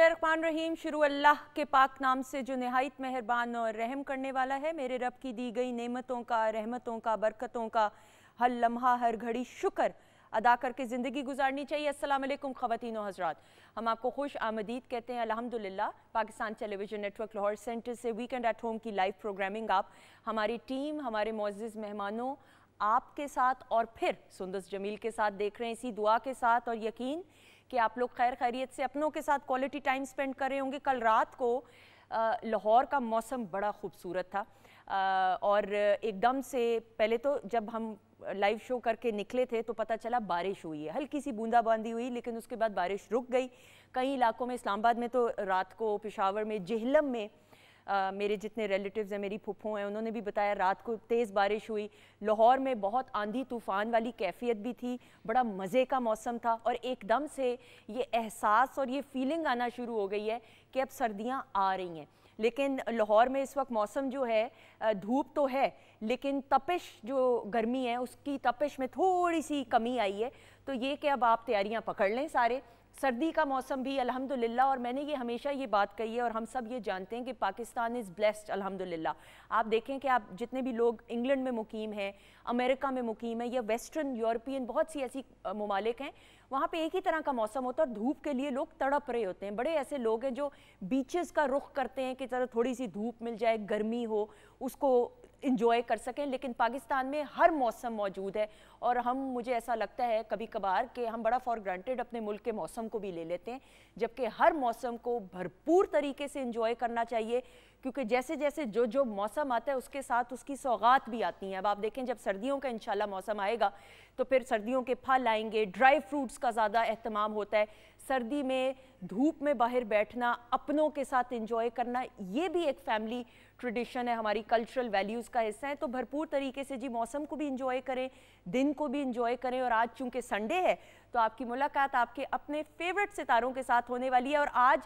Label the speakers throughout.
Speaker 1: बिस्मिल्लाहिर्रहमानिर्रहीम। शुरू अल्लाह के पाक नाम से जो नहायत मेहरबान और रहम करने वाला है। मेरे रब की दी गई नेमतों का, रहमतों का, बरकतों का हर लम्हा हर घड़ी शुक्र अदा करके ज़िंदगी गुजारनी चाहिए। अस्सलाम वालेकुम ख़वातीन व हज़रात, हम आपको खुश आमदीद कहते हैं। अल्हम्दुलिल्लाह Pakistan television network Lahore centre से वीकेंड एट होम की लाइव प्रोग्रामिंग आप, हमारी टीम, हमारे मुअज़्ज़िज़ मेहमानों, आपके साथ और फिर सुंदस जमील के साथ देख रहे हैं, इसी दुआ के साथ और यकीन कि आप लोग खैर खैरियत से अपनों के साथ क्वालिटी टाइम स्पेंड कर रहे होंगे। कल रात को लाहौर का मौसम बड़ा खूबसूरत था और एकदम से पहले तो जब हम लाइव शो करके निकले थे तो पता चला बारिश हुई है, हल्की सी बूंदाबांदी हुई, लेकिन उसके बाद बारिश रुक गई। कई इलाकों में, इस्लामाबाद में तो रात को, पेशावर में, जेहलम में मेरे जितने रिलेटिव्स हैं, मेरी फुफ्फो हैं, उन्होंने भी बताया रात को तेज़ बारिश हुई। लाहौर में बहुत आंधी तूफ़ान वाली कैफियत भी थी, बड़ा मज़े का मौसम था और एकदम से ये एहसास और ये फीलिंग आना शुरू हो गई है कि अब सर्दियाँ आ रही हैं। लेकिन लाहौर में इस वक्त मौसम जो है, धूप तो है लेकिन तपिश जो गर्मी है उसकी तपिश में थोड़ी सी कमी आई है। तो ये कि अब आप तैयारियां पकड़ लें सारे। सर्दी का मौसम भी अल्हम्दुलिल्लाह, और मैंने ये हमेशा ये बात कही है और हम सब ये जानते हैं कि पाकिस्तान इज़ ब्लेस्ड अल्हम्दुलिल्लाह। आप देखें कि आप जितने भी लोग इंग्लैंड में मुकीम हैं, अमेरिका में मुकीम है या वेस्टर्न यूरोपियन बहुत सी ऐसी ममालिक हैं, वहाँ पे एक ही तरह का मौसम होता है और धूप के लिए लोग तड़प रहे होते हैं। बड़े ऐसे लोग हैं जो बीचेस का रुख करते हैं कि चलो थोड़ी सी धूप मिल जाए, गर्मी हो, उसको इंजॉय कर सकें। लेकिन पाकिस्तान में हर मौसम मौजूद है और मुझे ऐसा लगता है कभी कभार कि हम बड़ा फॉर ग्रांटेड अपने मुल्क के मौसम को भी ले लेते हैं, जबकि हर मौसम को भरपूर तरीके से इंजॉय करना चाहिए, क्योंकि जैसे जैसे जो जो मौसम आता है उसके साथ उसकी सौगात भी आती हैं। अब आप देखें जब सर्दियों का इंशाल्लाह मौसम आएगा तो फिर सर्दियों के फल आएंगे, ड्राई फ्रूट्स का ज़्यादा एहतमाम होता है। सर्दी में धूप में बाहर बैठना, अपनों के साथ इंजॉय करना, ये भी एक फैमिली ट्रेडिशन है, हमारी कल्चरल वैल्यूज़ का हिस्सा है। तो भरपूर तरीके से जी मौसम को भी इंजॉय करें, दिन को भी इंजॉय करें। और आज चूँकि संडे है तो आपकी मुलाकात आपके अपने फेवरेट सितारों के साथ होने वाली है। और आज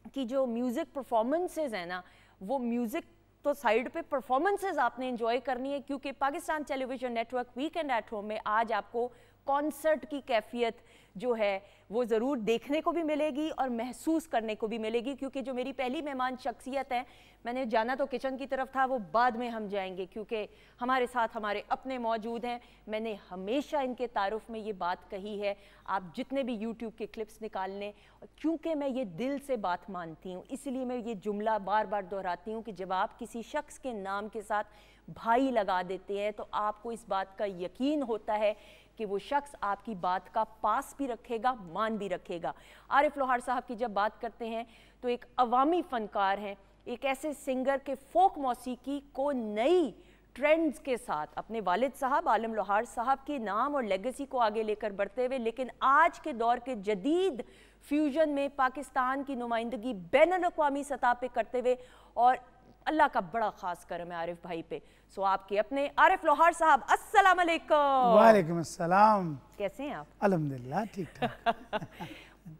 Speaker 1: की जो म्यूज़िक परफॉर्मेंसेज हैं ना, वो म्यूज़िक तो साइड पे, परफॉर्मेंसेज आपने इंजॉय करनी है, क्योंकि Pakistan television network weekend at home में आज आपको कॉन्सर्ट की कैफियत जो है वो ज़रूर देखने को भी मिलेगी और महसूस करने को भी मिलेगी। क्योंकि जो मेरी पहली मेहमान शख्सियत है, मैंने जाना तो किचन की तरफ था, वो बाद में हम जाएंगे क्योंकि हमारे साथ हमारे अपने मौजूद हैं। मैंने हमेशा इनके तारुफ में ये बात कही है, आप जितने भी यूट्यूब के क्लिप्स निकाल लें, क्योंकि मैं ये दिल से बात मानती हूँ, इसलिए मैं ये जुमला बार बार दोहराती हूँ कि जब आप किसी शख्स के नाम के साथ भाई लगा देते हैं तो आपको इस बात का यकीन होता है कि वो शख्स आपकी बात का पास भी रखेगा, मान भी रखेगा। आरिफ लोहार साहब की जब बात करते हैं तो एक अवामी फ़नकार हैं, एक ऐसे सिंगर के फोक मौसीकी को नई ट्रेंड्स के साथ अपने वालिद साहब आलम लोहार साहब के नाम और लेगेसी को आगे लेकर बढ़ते हुए, लेकिन आज के दौर के जदीद फ्यूजन में पाकिस्तान की नुमाइंदगी बैनुल-अक़वामी सतह पे करते हुए, और अल्लाह का बड़ा खास करम है आरिफ भाई पे। सो आपके अपने आरिफ लोहार साहब, अस्सलाम वालेकुम।
Speaker 2: वालेकुम अस्सलाम।
Speaker 1: कैसे हैं आप?
Speaker 2: अल्हम्दुलिल्लाह ठीक ठाक।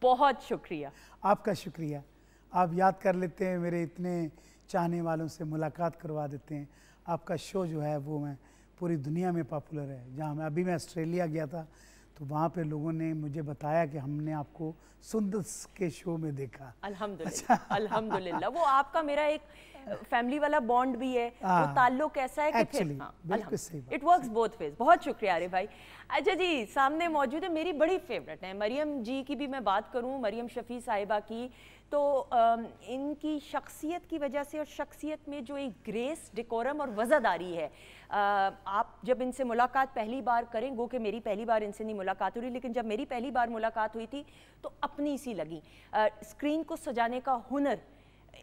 Speaker 1: बहुत शुक्रिया।
Speaker 2: आपका शुक्रिया, आप याद कर लेते हैं, मेरे इतने चाहने वालों से मुलाकात करवा देते हैं। आपका शो जो है वो मैं पूरी दुनिया में पॉपुलर है। जहाँ मैं ऑस्ट्रेलिया गया था तो वहाँ पे लोगों ने मुझे बताया कि हमने आपको सुंदस के शो में देखा।
Speaker 1: अल्हम्दुलिल्लाह अल्हम्दुलिल्लाह। वो आपका मेरा एक फैमिली वाला बॉन्ड भी है, वो ताल्लुक ऐसा है कि फिर इट वर्क्स बोथ वेज। बहुत शुक्रिया आरिफ भाई। अच्छा जी, सामने मौजूद है, मेरी बड़ी फेवरेट है मरियम जी की भी मैं बात करूं, मरियम शफ़ी साहिबा की, तो इनकी शख्सियत की वजह से और शख्सियत में जो एक ग्रेस, डेकोरम और वज़ादारी है, आप जब इनसे मुलाकात पहली बार करें, गो कि मेरी पहली बार इनसे नहीं मुलाकात हुई, लेकिन जब मेरी पहली बार मुलाकात हुई थी तो अपनी सी लगी। स्क्रीन को सजाने का हुनर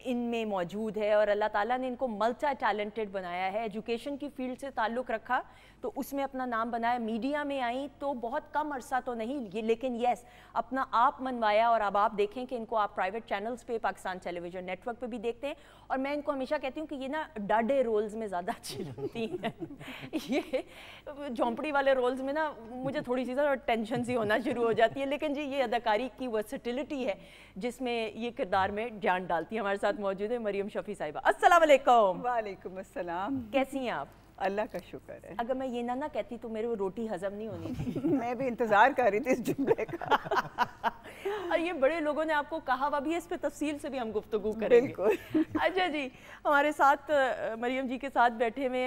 Speaker 1: इनमें मौजूद है और अल्लाह ताला ने इनको मल्टी टैलेंटेड बनाया है। एजुकेशन की फील्ड से ताल्लुक़ रखा तो उसमें अपना नाम बनाया। मीडिया में आई तो बहुत कम अरसा तो नहीं ये, लेकिन येस अपना आप मनवाया। और अब आप देखें कि इनको आप प्राइवेट चैनल्स पे, पाकिस्तान टेलीविज़न नेटवर्क पे भी देखते हैं। और मैं इनको हमेशा कहती हूँ कि ये ना डाडे रोल्स में ज़्यादा अच्छी लगती हैं। ये झोंपड़ी वाले रोल्स में ना मुझे थोड़ी सी टेंशन सी होना शुरू हो जाती है, लेकिन जी ये अदाकारी की वर्सेटिलिटी है जिसमें ये किरदार में जान डालती है। हमारे साथ मौजूद है मरियम शफ़ी साहिबा। अस्सलाम वालेकुम।
Speaker 3: वालेकुम अस्सलाम।
Speaker 1: कैसी हैं आप?
Speaker 3: अल्लाह का शुक्र है।
Speaker 1: अगर मैं ये ना कहती तो मेरे वो रोटी हजम नहीं होनी थी।
Speaker 3: मैं भी इंतजार कर रही थी इस जुमले का।
Speaker 1: और ये बड़े लोगों ने आपको कहा, अभी इस पे तफसील से भी हम गुफ्तगू करेंगे।
Speaker 3: बिल्कुल।
Speaker 1: अच्छा जी, हमारे साथ मरियम जी के साथ बैठे हुए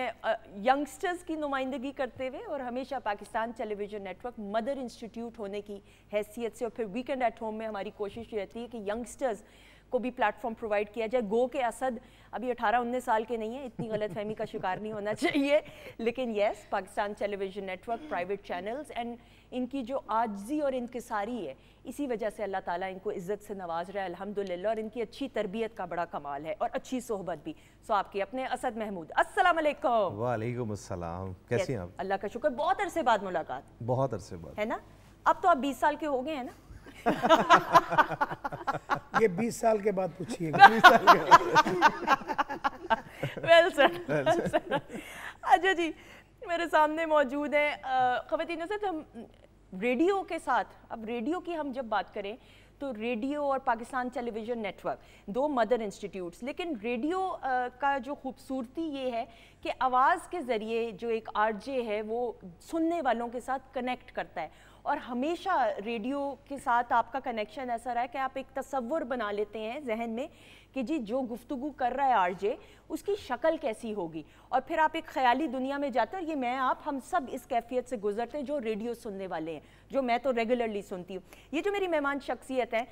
Speaker 1: यंगस्टर्स की नुमाइंदगी करते हुए और हमेशा Pakistan television network mother institute होने की हैसियत से, और फिर वीकेंड एट होम में हमारी कोशिश रहती है कि यंगस्टर्स को भी प्लेटफॉर्म प्रोवाइड किया जाए। गो के असद अभी 18-19 साल के नहीं है, इतनी गलतफहमी का शिकार नहीं होना चाहिए, लेकिन yes, Pakistan television network, private channels and इनकी जो आजिज़ी और इनकिसारी है, इसी वजह से अल्लाह ताला इनको इज़्ज़त से नवाज रहा है अल्हम्दुलिल्लाह, और इनकी अच्छी तरबियत का बड़ा कमाल है और अच्छी सोहबत भी। सो आपके अपने असद महमूद, अस्सलाम वालेकुम।
Speaker 4: वालेकुम अस्सलाम, कैसी हैं आप?
Speaker 1: अल्लाह का शुक्र, बहुत अरसे बाद मुलाकात
Speaker 4: बहुत अरसे बाद
Speaker 1: है ना। अब तो आप 20 साल के हो गए हैं ना।
Speaker 2: ये 20 साल के बाद पूछिएगा।
Speaker 1: Well sir. अच्छा जी, मेरे सामने मौजूद है ख़वातीन से, हम रेडियो के साथ, अब रेडियो की हम जब बात करें तो रेडियो और पाकिस्तान टेलीविज़न नेटवर्क दो मदर इंस्टीट्यूट्स, लेकिन रेडियो का जो खूबसूरती ये है कि आवाज़ के ज़रिए जो एक आरजे है वो सुनने वालों के साथ कनेक्ट करता है, और हमेशा रेडियो के साथ आपका कनेक्शन ऐसा रहा है कि आप एक तसव्वुर बना लेते हैं जहन में कि जी जो गुफ्तगू कर रहा है आरजे उसकी शक्ल कैसी होगी, और फिर आप एक ख्याली दुनिया में जाते हैं। और ये मैं आप हम सब इस कैफियत से गुजरते हैं जो रेडियो सुनने वाले हैं, जो मैं तो रेगुलरली सुनती हूँ। ये जो मेरी मेहमान शख्सियत है,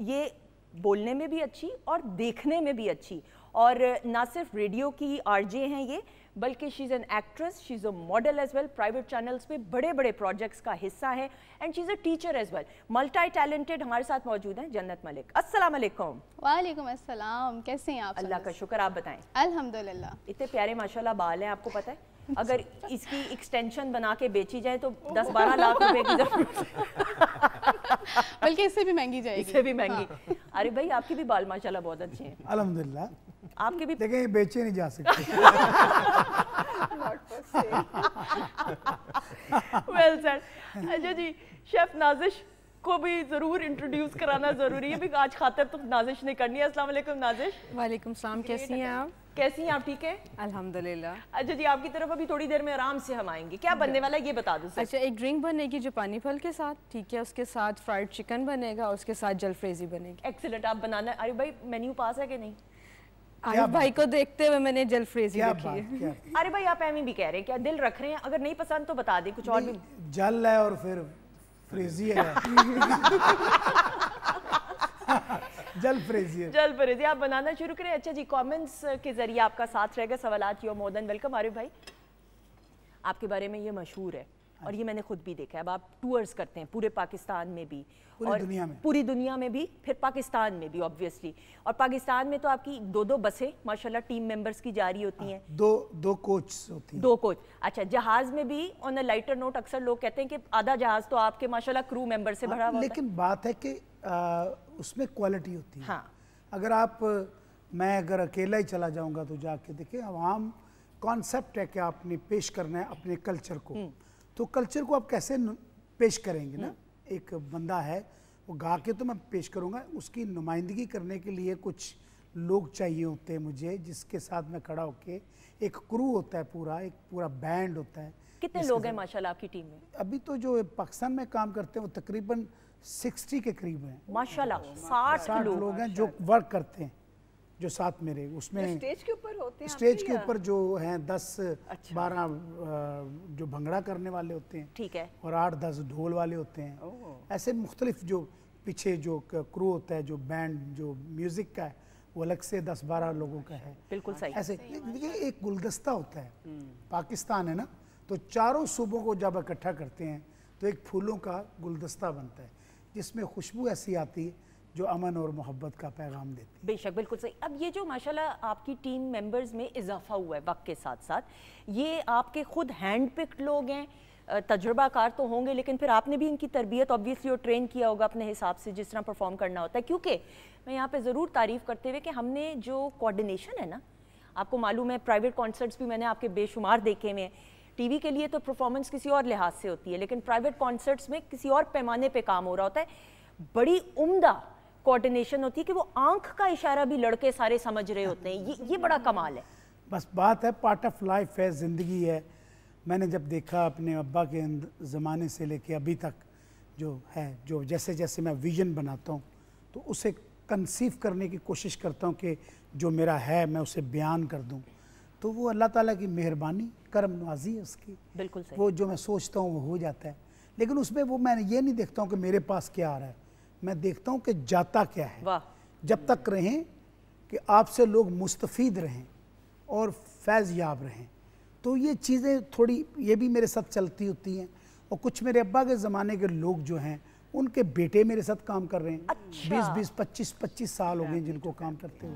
Speaker 1: ये बोलने में भी अच्छी और देखने में भी अच्छी, और ना सिर्फ रेडियो की आरजे हैं ये, बल्कि she is an actress, she is a model as well, private channels में बड़े बड़े प्रोजेक्ट्स का हिस्सा है, and she is a teacher as well, multi talented. हमारे साथ मौजूद हैं जन्नत मलिक। अस्सलाम वालेकुम।
Speaker 5: वालेकुम अस्सलाम, कैसे हैं आप?
Speaker 1: अल्लाह का शुक्र, आप बताएं।
Speaker 5: अल्हम्दुलिल्लाह।
Speaker 1: इतने प्यारे माशाल्लाह बाल हैं, आपको पता है अगर इसकी एक्सटेंशन बना के बेची जाए तो 10-12 लाख रुपए की जरूरत
Speaker 5: बल्कि इससे भी महंगी जाएगी।
Speaker 1: इससे भी महंगी। अरे भाई, आपके भी बाल माशाल्लाह बहुत अच्छे हैं।
Speaker 2: अल्हम्दुलिल्लाह।
Speaker 1: आपके भी
Speaker 2: देखें, ये बेचे नहीं जा सकते।
Speaker 1: Well sir. अच्छा जी, शेफ नाजिश को भी जरूर इंट्रोड्यूस कराना जरूरी है, आज खातर तो नाजिश ने करनी है। अस्सलाम वालेकुम नाजिश।
Speaker 6: वालेकुम सलाम, कैसी हैं आप?
Speaker 1: कैसी हैं आप? ठीक है
Speaker 6: अल्हम्दुलिल्लाह।
Speaker 1: अच्छा जी, आपकी तरफ अभी थोड़ी देर में आराम से हम आएंगे। क्या बनने वाला है ये बता दो सर।
Speaker 6: अच्छा, एक ड्रिंक बनेगी जो पानी फल के साथ, ठीक है, उसके साथ फ्राइड चिकन बनेगा और उसके साथ जलफ्रेजी बनेगी।
Speaker 1: एक्सीलेंट, आप बनाना। अरे भाई, मेन्यू पास है कि नहीं?
Speaker 6: आरिफ भाई को देखते हुए मैंने जलफ्रेजी रखी है।
Speaker 1: अरे भाई, आप एमी भी कह रहे हैं, क्या दिल रख रहे हैं? अगर नहीं पसंद तो बता दें, कुछ और भी।
Speaker 2: जल है और फिर फ्रेजी है। जल फ्रेजी है।
Speaker 1: जल फ्रेजी, आप बनाना शुरू करें। अच्छा जी, कमेंट्स के जरिए आपका साथ रहेगा, सवालात you more than welcome. Arif भाई, आपके बारे में ये मशहूर है और ये मैंने खुद भी देखा है, अब आप टूर्स करते हैं पूरे पाकिस्तान में भी,
Speaker 2: पूरी दुनिया में,
Speaker 1: पूरी दुनिया में भी, फिर पाकिस्तान में भी ऑब्वियसली। और पाकिस्तान में तो आपकी 2-2 बसें माशाल्लाह टीम मेंबर्स की जारी होती हैं।
Speaker 2: दो कोच होती हैं।
Speaker 1: 2 कोच। अच्छा, जहाज में भी ऑन अ लाइटर नोट अक्सर लोग कहते हैं कि आधा जहाज तो आपके माशाल्लाह क्रू मेंबर से भरा हुआ है।
Speaker 2: लेकिन बात है कि उसमें क्वालिटी होती है।
Speaker 1: हाँ।
Speaker 2: अगर मैं अगर अकेला ही चला जाऊंगा तो जाके देखिए, आम कॉन्सेप्ट है कि आपने पेश करना है अपने कल्चर को, तो कल्चर को आप कैसे पेश करेंगे ना। एक बंदा है, वो गा के तो मैं पेश करूंगा, उसकी नुमाइंदगी करने के लिए कुछ लोग चाहिए होते हैं मुझे, जिसके साथ मैं खड़ा होके, एक क्रू होता है, एक पूरा बैंड होता है।
Speaker 1: कितने लोग हैं माशाल्लाह आपकी टीम में?
Speaker 2: अभी तो जो पाकिस्तान में काम करते हैं वो तकरीबन 60 के करीब हैं
Speaker 1: माशाल्लाह। 60
Speaker 2: लोग हैं जो वर्क करते हैं, जो साथ मेरे उसमें
Speaker 3: स्टेज के ऊपर होते हैं।
Speaker 2: स्टेज के ऊपर जो हैं 10-12 जो भंगड़ा करने वाले होते हैं,
Speaker 1: ठीक है,
Speaker 2: और 8-10 ढोल वाले होते हैं। ऐसे मुख्तलिफ जो पीछे जो क्रू होता है, जो बैंड जो म्यूजिक का है, वो अलग से 10-12 लोगों का है।
Speaker 1: बिल्कुल सही।
Speaker 2: ऐसे देखिए, एक गुलदस्ता होता है। पाकिस्तान है ना, तो चारों सूबों को जब इकट्ठा करते हैं तो एक फूलों का गुलदस्ता बनता है, जिसमें खुशबू ऐसी आती है जो अमन और मोहब्बत का पैगाम देती है।
Speaker 1: बेशक, बिल्कुल सही। अब ये जो माशाल्लाह आपकी टीम मेंबर्स में इजाफा हुआ है वक्त के साथ साथ, ये आपके खुद हैंड पिक्ड लोग हैं, तजुर्बाकार तो होंगे, लेकिन फिर आपने भी इनकी तरबियत ऑब्वियसली और ट्रेन किया होगा अपने हिसाब से जिस तरह परफॉर्म करना होता है। क्योंकि मैं यहाँ पे ज़रूर तारीफ़ करते हुए कि हमने जो कोऑर्डिनेशन है ना, आपको मालूम है प्राइवेट कॉन्सर्ट्स भी मैंने आपके बेशुमार देखे में, टीवी के लिए तो परफॉर्मेंस किसी और लिहाज से होती है, लेकिन प्राइवेट कॉन्सर्ट्स में किसी और पैमाने पे काम हो रहा होता है। बड़ी उम्दा कोऑर्डिनेशन होती है कि वो आंख का इशारा भी लड़के सारे समझ रहे होते हैं। ये बड़ा कमाल है।
Speaker 2: बस बात है, पार्ट ऑफ लाइफ है, ज़िंदगी है। मैंने जब देखा अपने अब्बा के ज़माने से लेके अभी तक जो है, जो जैसे जैसे मैं विज़न बनाता हूँ तो उसे कंसीव करने की कोशिश करता हूँ कि जो मेरा है मैं उसे बयान कर दूँ। तो वो अल्लाह ताला की मेहरबानी, करम नवाजी है उसकी।
Speaker 1: बिल्कुल सही।
Speaker 2: वो जो मैं सोचता हूँ वो हो जाता है, लेकिन उसमें वो मैं ये नहीं देखता हूँ कि मेरे पास क्या आ रहा है, मैं देखता हूँ कि जाता क्या है।
Speaker 1: वाह।
Speaker 2: जब तक रहें कि आपसे लोग मुस्तफ़ीद रहें और फैज़ याब रहें, तो ये चीज़ें थोड़ी ये भी मेरे साथ चलती होती हैं। और कुछ मेरे अब्बा के ज़माने के लोग जो हैं उनके बेटे मेरे साथ काम कर रहे हैं।
Speaker 1: अच्छा।
Speaker 2: 20-20, 25-25 साल हो गए जिनको काम करते हुए,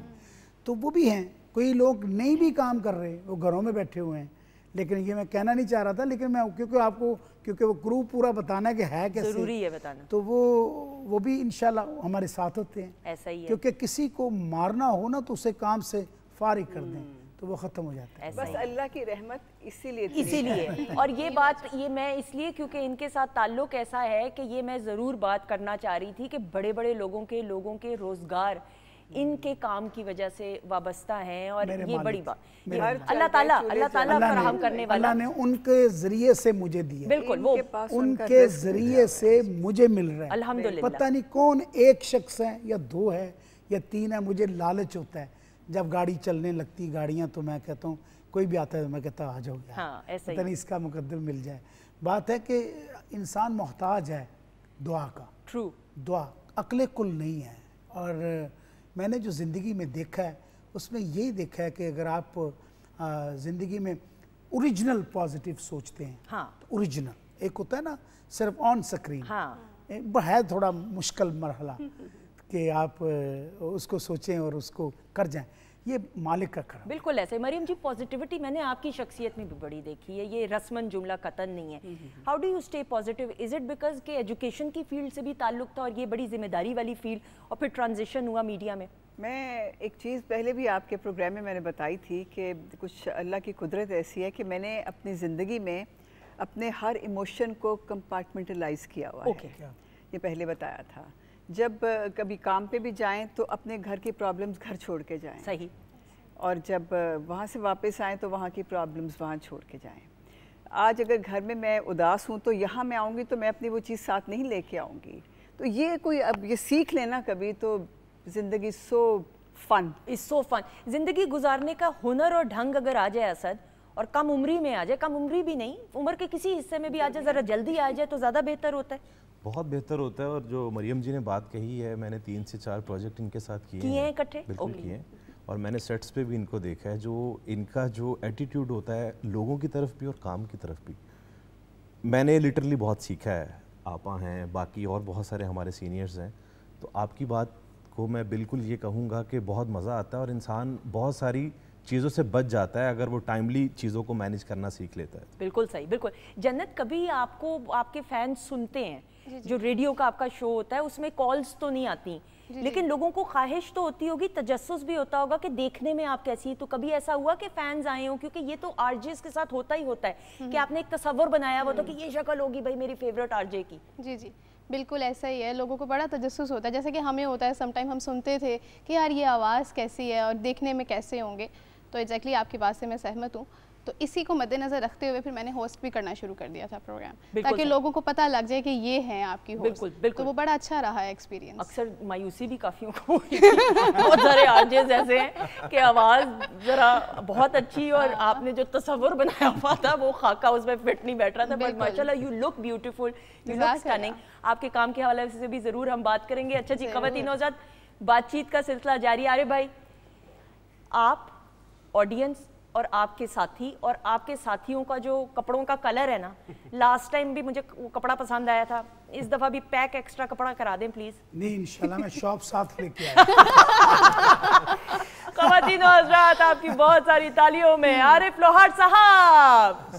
Speaker 2: तो वो भी हैं। कोई लोग नहीं भी काम कर रहे, वो घरों में बैठे हुए हैं। लेकिन ये मैं कहना नहीं चाह रहा था, लेकिन मैं क्योंकि वो ग्रुप पूरा बताना है कैसे,
Speaker 1: जरूरी है बताना।
Speaker 2: तो वो भी इंशाल्लाह हमारे साथ होते हैं।
Speaker 1: ऐसा ही है।
Speaker 2: क्योंकि किसी को मारना हो ना तो उसे काम से फारिग कर दें तो वो ख़त्म हो जाता है।
Speaker 3: बस अल्लाह की रहमत
Speaker 1: इसीलिए और ये बात ये मैं इसलिए क्योंकि इनके साथ ताल्लुक ऐसा है कि ये मैं ज़रूर बात करना चाह रही थी कि बड़े बड़े लोगों के रोज़गार इनके काम की वजह से वाबस्ता हैं। और ये बड़ी बात अल्लाह ताला फराहम करने वाला,
Speaker 2: अल्लाह ने उनके ज़रिए से मुझे दिया।
Speaker 1: बिल्कुल वो
Speaker 2: उनके ज़रिए से मुझे मिल रहा है।
Speaker 1: अल्हम्दुलिल्लाह।
Speaker 2: पता नहीं कौन एक शख्स है या दो है या तीन है, मुझे लालच होता है जब गाड़ी चलने लगती गाड़ियाँ, तो मैं कहता हूँ कोई भी आता है मैं कहता आ जाओ यार।
Speaker 1: हाँ, ऐसा
Speaker 2: पता नहीं इसका मुकद्दर मिल जाए। बात है कि इंसान मोहताज है दुआ का।
Speaker 1: ट्रू।
Speaker 2: दुआ अक्ल कुल नहीं है। और मैंने जो ज़िंदगी में देखा है उसमें यही देखा है कि अगर आप ज़िंदगी में ओरिजिनल पॉजिटिव सोचते हैं,
Speaker 1: हाँ,
Speaker 2: तो ओरिजिनल एक होता है ना सिर्फ ऑन स्क्रीन,
Speaker 1: हाँ,
Speaker 2: है थोड़ा मुश्किल मरहला कि आप उसको सोचें और उसको कर जाएं, ये मालिक का करम।
Speaker 1: बिल्कुल ऐसे। मरियम जी, पॉजिटिविटी मैंने आपकी शख्सियत में भी बड़ी देखी है, ये रस्मन जुमला कतन नहीं है। How do you stay positive? Is it because के एजुकेशन की फील्ड से भी ताल्लुक था और ये बड़ी जिम्मेदारी वाली फील्ड और फिर ट्रांजिशन हुआ मीडिया में?
Speaker 3: मैं एक चीज़ पहले भी आपके प्रोग्राम में मैंने बताई थी कि कुछ अल्लाह की कुदरत ऐसी है कि मैंने अपनी ज़िंदगी में अपने हर इमोशन को कंपार्टमेंटलाइज किया हुआ है। ये पहले बताया था। जब कभी काम पे भी जाएं तो अपने घर की प्रॉब्लम्स घर छोड़ के जाएं।
Speaker 1: सही।
Speaker 3: और जब वहाँ से वापस आएँ तो वहाँ की प्रॉब्लम्स वहाँ छोड़ के जाएं। आज अगर घर में मैं उदास हूँ तो यहाँ मैं आऊँगी तो मैं अपनी वो चीज़ साथ नहीं लेके आऊँगी। तो ये कोई अब ये सीख लेना कभी, तो ज़िंदगी सो फन
Speaker 1: ज़िंदगी गुजारने का हुनर और ढंग अगर आ जाए असद, और कम उम्री में आ जाए, कम उम्री भी नहीं, उम्र के किसी हिस्से में भी आ जाए, ज़रा जल्दी आ जाए तो ज़्यादा बेहतर होता है।
Speaker 4: बहुत बेहतर होता है। और जो मरियम जी ने बात कही है, मैंने 3 से 4 प्रोजेक्ट इनके साथ किए
Speaker 1: हैं इकट्ठे।
Speaker 4: बिल्कुल किए हैं। और मैंने सेट्स पे भी इनको देखा है, जो इनका जो एटीट्यूड होता है लोगों की तरफ भी और काम की तरफ भी, मैंने लिटरली बहुत सीखा है। आपा हैं, बाकी और बहुत सारे हमारे सीनियर्स हैं। तो आपकी बात को मैं बिल्कुल ये कहूँगा कि बहुत मज़ा आता है और इंसान बहुत सारी चीज़ों से बच जाता है अगर वो टाइमली चीज़ों को मैनेज करना सीख लेता है।
Speaker 1: बिल्कुल सही, बिल्कुल। जन्नत, कभी आपको आपके फैंस सुनते हैं, जो रेडियो का आपका शो होता है उसमें कॉल्स तो नहीं आती, लेकिन लोगों को ख्वाहिश तो होती होगी, तजस्सुस भी होता होगा कि देखने में आप कैसी है। तो कभी ऐसा हुआ कि फैंस आए हो? क्योंकि ये तो आरजेस के साथ होता ही होता है कि आपने एक तस्वर बनाया हुआ तो कि ये शक्ल होगी भाई मेरी फेवरेट आरजे की।
Speaker 5: जी जी, बिल्कुल ऐसा ही है। लोगों को बड़ा तजस्सुस होता है, जैसे कि हमें होता है। समटाइम हम सुनते थे कि यार ये आवाज़ कैसी है और देखने में कैसे होंगे। तो एग्जैक्टली आपकी बात से मैं सहमत हूँ। तो इसी को मद्देनज़र रखते हुए फिर मैंने होस्ट भी करना शुरू कर दिया था प्रोग्राम, ताकि लोगों को पता लग जाए कि ये हैं आपकी होस्ट।
Speaker 1: बिल्कुल, बिल्कुल।
Speaker 5: तो वो बड़ा अच्छा रहा है एक्सपीरियंस।
Speaker 1: अक्सर मायूसी भी काफ़ियों को बहुत सारे आरजेस ऐसे हैं कि आवाज़ ज़रा बहुत अच्छी और आपने जो तस्वर बनाया हुआ था वो खाका उसमें फिट नहीं बैठ रहा था। बट माशाल्लाह you look beautiful, you look stunning. आपके काम के हवाले से भी ज़रूर हम बात करेंगे। अच्छा जी, ख़वातीन नौज़ाद, बातचीत का सिलसिला जारी। अरे भाई, आप, ऑडियंस और आपके साथी और आपके साथियों का जो कपड़ों का कलर है ना, लास्ट टाइम भी मुझे वो कपड़ा पसंद आया था, इस दफ़ा भी पैक एक्स्ट्रा कपड़ा करा दें प्लीज़।
Speaker 2: नहीं, इंशाल्लाह मैं शॉप साथ लेके आया।
Speaker 1: ख़वातीन और हज़रात, आपकी बहुत सारी तालियों में आरिफ लोहार साहब।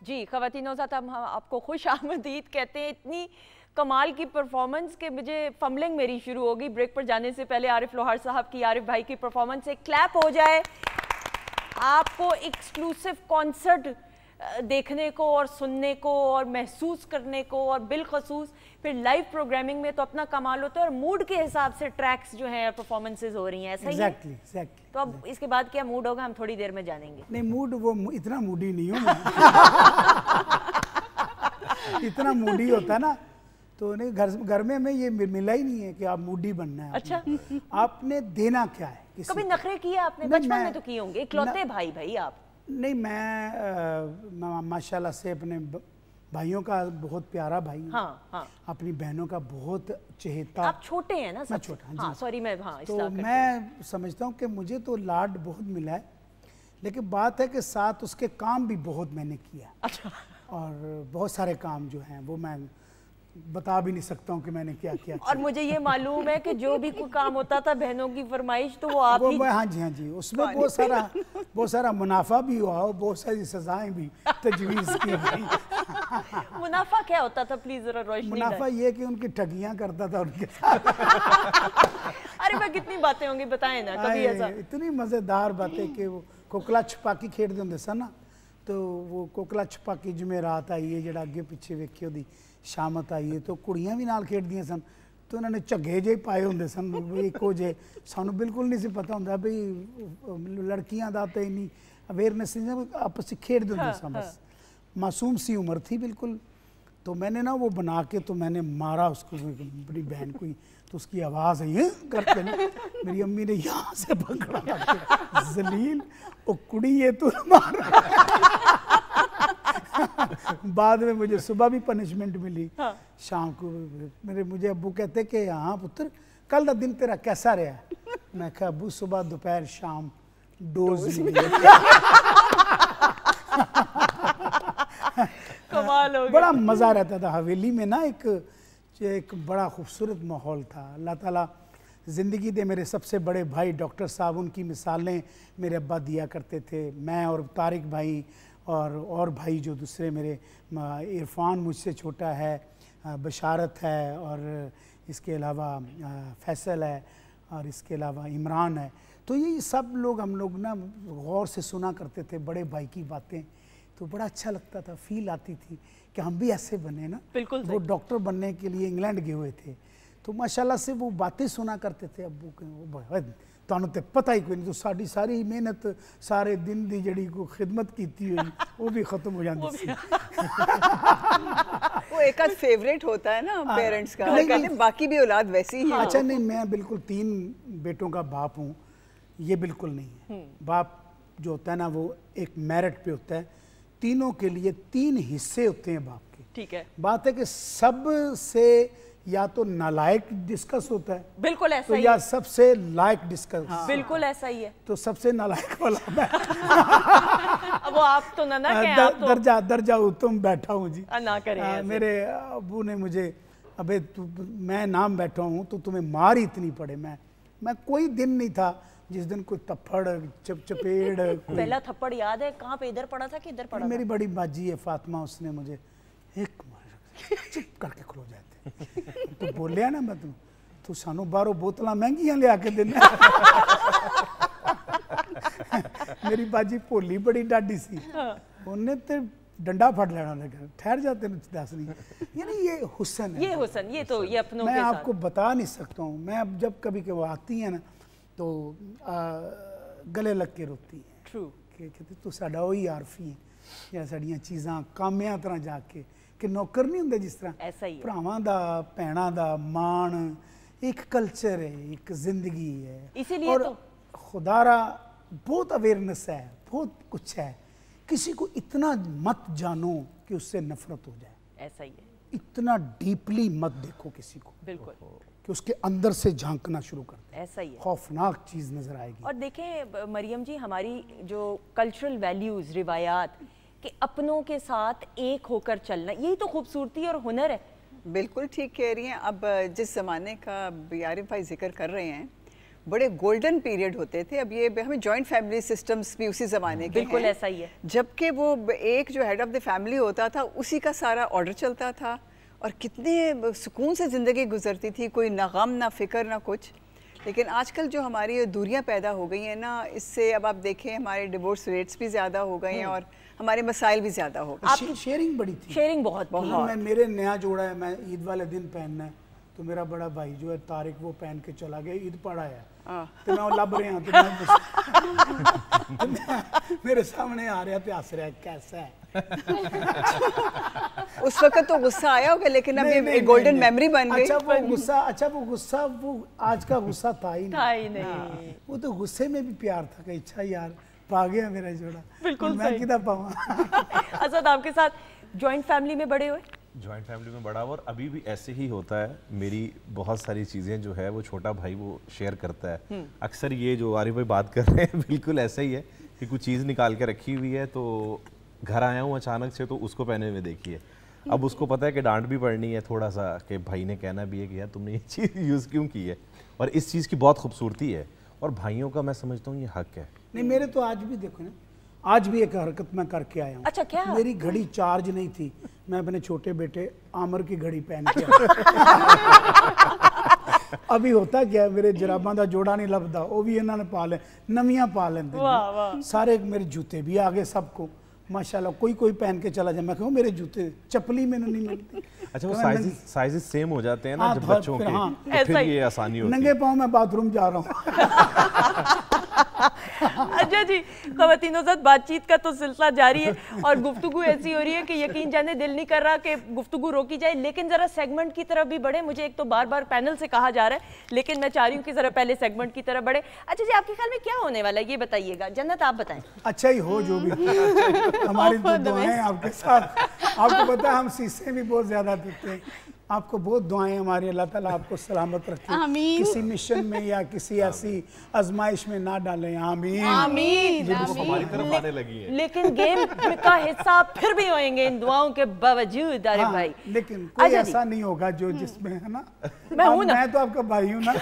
Speaker 1: जी ख़वातीन व हम आपको खुश आमदीद कहते हैं। इतनी कमाल की परफॉर्मेंस के मुझे फम्बलिंग मेरी शुरू होगी। ब्रेक पर जाने से पहले आरिफ लोहार साहब की, आरिफ भाई की परफॉर्मेंस से क्लैप हो जाए। आपको एक्सक्लूसिव कॉन्सर्ट देखने को और सुनने को और महसूस करने को, और बिलखसूस फिर लाइव प्रोग्रामिंग में तो अपना कमाल होता है, और मूड के हिसाब से ट्रैक्स जो हैं परफॉर्मेंसेज हो रही हैं, ऐसा ही है?
Speaker 2: एग्जैक्टली।
Speaker 1: तो अब इसके बाद क्या मूड होगा, हम थोड़ी देर में जानेंगे।
Speaker 2: नहीं, मूड वो इतना मूडी नहीं हूँ मैं। इतना मूडी होता है ना, तो नहीं, घर में ये मिला ही नहीं है कि आप मूडी बनना है।
Speaker 1: अच्छा।
Speaker 2: आपने देना क्या है?
Speaker 1: कभी नखरे किए आपने? बचपन में तो किए होंगे, इकलौते भाई आप।
Speaker 2: नहीं, मैं माशाल्लाह से अपने भाइयों का बहुत प्यारा भाई हूँ।
Speaker 1: हाँ।
Speaker 2: अपनी बहनों का बहुत चहेता।
Speaker 1: आप छोटे हैं ना?
Speaker 2: मैं छोटा,
Speaker 1: हाँ, सॉरी मैं
Speaker 2: तो मैं समझता हूँ कि मुझे तो लाड बहुत मिला है, लेकिन बात है कि साथ उसके काम भी बहुत मैंने किया।
Speaker 1: अच्छा।
Speaker 2: और बहुत सारे काम जो हैं वो मैं बता भी नहीं सकता हूँ कि मैंने क्या किया।
Speaker 1: और मुझे ये मालूम है कि जो भी कोई काम होता था बहनों की फरमाइश तो वो आप ही।
Speaker 2: हाँ जी, उसमें बहुत सारा मुनाफा भी हुआ और बहुत सारी सजाएं भी तजवीज़ की गई।
Speaker 1: मुनाफा क्या होता था, प्लीज जरा रोशनी।
Speaker 2: मुनाफा ये कि उनकी ठगियां करता था उनके साथ।
Speaker 1: अरे मैं कितनी बातें होंगी, बताएं ना कभी ऐसा।
Speaker 2: इतनी मज़ेदार बातें कि वो कोकला छुपाकी खेडते होंगे सन ना, तो वो कोकला छुपाकी जुमेरात आई है जड़ा अगे पिछे वेखियो दी शामत आई है, तो कुड़ियां भी नाल खेडदियां सन, तो उन्होंने झग्गे जे पाए होंगे सन, इको जे। सानू बिल्कुल नहीं सी पता होंदा भी लड़कियां दा ते इन्नी अवेयरनेस नहीं, आपस में खेडदे होंगे सन, बस मासूम सी उम्र थी बिल्कुल। तो मैंने ना वो बना के तो मैंने मारा उसको, अपनी बहन को, तो उसकी आवाज़ आई करके मेरी अम्मी ने यहाँ से पकड़ा, जलील ओ कुड़ी ये तू मार। बाद में मुझे सुबह भी पनिशमेंट मिली। हाँ। शाम को मुझे अब्बू कहते कि हाँ पुत्र कल का दिन तेरा कैसा रहा? मैं कहा अब्बू सुबह दोपहर शाम डोज मिले।
Speaker 1: कमाल हो गया।
Speaker 2: बड़ा मज़ा रहता था हवेली में ना, एक बड़ा खूबसूरत माहौल था। अल्लाह ताला ज़िंदगी दे मेरे सबसे बड़े भाई डॉक्टर साहब, उनकी मिसालें मेरे अब्बा दिया करते थे। मैं और तारिक भाई और भाई जो दूसरे मेरे, इरफान मुझसे छोटा है, बशारत है, और इसके अलावा फैसल है, और इसके अलावा इमरान है। तो ये सब लोग, हम लोग ना गौर से सुना करते थे बड़े भाई की बातें, तो बड़ा अच्छा लगता था, फील आती थी कि हम भी ऐसे बने ना।
Speaker 1: बिल्कुल।
Speaker 2: वो डॉक्टर बनने के लिए इंग्लैंड गए हुए थे, तो माशाल्लाह से वो बातें सुना करते थे अब्बू के। तुहानू तो पता ही कोई नहीं, तो साड़ी सारी मेहनत सारे दिन दी जड़ी को खिदमत की हुई वो भी खत्म हो जाती थी।
Speaker 3: वो एक आध फेवरेट होता है ना पेरेंट्स का, कहते हैं बाकी भी औलाद वैसी ही है।
Speaker 2: अच्छा नहीं, मैं बिल्कुल 3 बेटों का बाप हूँ, ये बिल्कुल नहीं है। बाप जो होता है ना वो एक मेरिट पे होता है, तीनों के लिए 3 हिस्से होते हैं बाप के।
Speaker 1: ठीक है।
Speaker 2: बात है कि सबसे या तो नालायक डिस्कस होता है,
Speaker 1: बिल्कुल ऐसा
Speaker 2: तो
Speaker 1: ही,
Speaker 2: या सबसे लायक डिस्कस।
Speaker 1: हाँ। बिल्कुल ऐसा ही है।
Speaker 2: तो सबसे नालायक वाला मैं।
Speaker 1: अब वो आप तो ना कहें,
Speaker 2: दर्जा तुम बैठा हूँ जी।
Speaker 1: ना करें।
Speaker 2: मेरे अबू ने मुझे, अबे मैं नाम बैठा हूँ तो तुम्हें मार इतनी पड़े। मैं कोई दिन नहीं था जिस दिन कोई थप्पड़ चपेड़।
Speaker 1: पहला थप्पड़ याद है कहाँ पे, इधर पड़ा था कि इधर पड़ा?
Speaker 2: मेरी बड़ी बाजी है फातिमा, उसने मुझे एक चुप करके खलो जाते। तो बोलिया ना मैं तू सानू बाहरों बोतल महंगियां लिया के देना। मेरी बाजी भोली बड़ी डाडी सी, उन्हें तो डंडा फट लेना लगा, ठहर जाते दस नहीं। यानी ये हुस्न है,
Speaker 1: ये हुस्न, ये तो ये अपनों
Speaker 2: मैं
Speaker 1: के
Speaker 2: आपको बता नहीं सकता हूँ। मैं अब जब कभी वो आती है ना तो गले लग के रोती है।
Speaker 1: ट्रू।
Speaker 2: कहते तू साडा वही आरफी है, या साड़ियाँ चीज़ां कामियां तरह जाके कि नौकर नहीं होंगे जिस तरह।
Speaker 1: ऐसा ही है।
Speaker 2: भरावां दा भैणां दा मान, एक कल्चर है, एक जिंदगी है।
Speaker 1: इसीलिए
Speaker 2: और
Speaker 1: तो
Speaker 2: खुदारा बहुत अवेयरनेस है, बहुत कुछ है। किसी को इतना मत जानो कि उससे नफरत हो जाए,
Speaker 1: ऐसा ही है।
Speaker 2: इतना डीपली मत देखो किसी को,
Speaker 1: बिल्कुल,
Speaker 2: कि उसके अंदर से झांकना शुरू कर दे,
Speaker 1: ऐसा ही है।
Speaker 2: खौफनाक चीज़ नजर आएगी।
Speaker 1: और देखें मरियम जी, हमारी जो कल्चरल वैल्यूज़, रिवायात कि अपनों के साथ एक होकर चलना, यही तो खूबसूरती और हुनर है।
Speaker 3: बिल्कुल ठीक कह रही हैं। अब जिस ज़माने का आरिफ भाई जिक्र कर रहे हैं बड़े गोल्डन पीरियड होते थे। अब ये हमें जॉइंट फैमिली सिस्टम्स भी उसी ज़माने के
Speaker 1: बिल्कुल
Speaker 3: हैं।
Speaker 1: ऐसा ही है।
Speaker 3: जबकि वो एक जो हेड ऑफ़ द फैमिली होता था उसी का सारा ऑर्डर चलता था और कितने सुकून से ज़िंदगी गुजरती थी, कोई ना गम ना फ़िक्र ना कुछ। लेकिन आजकल जो हमारी दूरियां पैदा हो गई हैं ना, इससे अब आप देखें हमारे डिवोर्स रेट्स भी ज़्यादा हो गए हैं और हमारे मसाइल भी ज़्यादा हो गए।
Speaker 2: आपकी शेयरिंग बड़ी थी।
Speaker 1: शेयरिंग बहुत बहुत।
Speaker 2: मैं मेरे नया जोड़ा है, मैं ईद वाले दिन पहनना है, तो मेरा बड़ा भाई जो है तारिक वो पहन के चला गया, ईद पड़ा है तो मैं वो लब रहे हैं तो मैं मेरे सामने आ रहा थे, हंस रहा है कैसा है।
Speaker 3: उस वक्त तो गुस्सा आया होगा, लेकिन अब ये गोल्डन मेमोरी बन गई।
Speaker 2: अच्छा वो गुस्सा वो आज का गुस्सा था ही नहीं। वो तो गुस्से में भी प्यार था कि अच्छा यार पा गया मेरा जोड़ा,
Speaker 1: बिल्कुल
Speaker 2: मैं किधर पाऊँ।
Speaker 1: असद आपके साथ जॉइंट फैमिली में बड़े हुए?
Speaker 4: जॉइंट फैमिली में बड़ा और अभी भी ऐसे ही होता है। मेरी बहुत सारी चीज़ें जो है वो छोटा भाई वो शेयर करता है। अक्सर ये जो आरिफ भाई बात कर रहे हैं बिल्कुल ऐसा ही है कि कुछ चीज़ निकाल के रखी हुई है, तो घर आया हूँ अचानक से तो उसको पहने हुए देखिए। अब उसको पता है कि डांट भी पड़नी है थोड़ा सा, कि भाई ने कहना भी है कि यार तुमने ये चीज़ यूज़ क्यों की है, और इस चीज़ की बहुत खूबसूरती है और भाइयों का मैं समझता हूँ ये हक है।
Speaker 2: नहीं मेरे तो आज भी देखो ना, आज भी एक हरकत मैं करके आया हूँ।
Speaker 1: अच्छा क्या?
Speaker 2: मेरी घड़ी चार्ज नहीं थी, मैं अपने छोटे बेटे आमर की घड़ी पहन के अभी होता क्या, मेरे जराबां दा जोड़ा नहीं लभदा, वो भी इन्होंने पा ले, नवियां पा लेंदे सारे, मेरे जूते भी आ गए सबको माशाल्लाह। कोई पहन के चला जाए, मैं कहूँ मेरे जूते चप्पली में नहीं मिलती।
Speaker 4: अच्छा वो साइजेस सेम हो जाते हैं ना जब बच्चों के, तो फिर ये आसानी होती है।
Speaker 2: नंगे पाँव मैं बाथरूम जा रहा हूँ।
Speaker 1: अच्छा जी, ख़वातीनों साथ बातचीत का तो सिलसिला जारी है और गुफ्तगू ऐसी हो रही है कि यकीन जाने दिल नहीं कर रहा कि गुफ्तगू रोकी जाए, लेकिन ज़रा सेगमेंट की तरफ भी बढ़े। मुझे एक तो बार बार पैनल से कहा जा रहा है, लेकिन मैं चाह रही हूँ कि ज़रा पहले सेगमेंट की तरफ बढ़े। अच्छा जी, आपके ख्याल में क्या होने वाला है ये बताइएगा। जन्नत आप बताएं।
Speaker 2: अच्छा ही हो जो भी हमारी तो दुआएं आपके साथ। आपको पता है हम शीशे भी बहुत ज़्यादा देते हैं, आपको बहुत दुआएं हमारी, अल्लाह ताला आपको सलामत रखे, किसी मिशन में या किसी ऐसी आजमाइश में ना डालें। आमीन
Speaker 1: आमीन।
Speaker 4: हमारी तरफ आने लगी है।
Speaker 1: लेकिन गेम का हिस्सा फिर भी होंगे इन दुआओं के बावजूद। अरे भाई
Speaker 2: लेकिन कोई ऐसा नहीं होगा जो जिसमें है ना,
Speaker 1: मैं हूं ना,
Speaker 2: मैं तो आपका भाई हूं ना,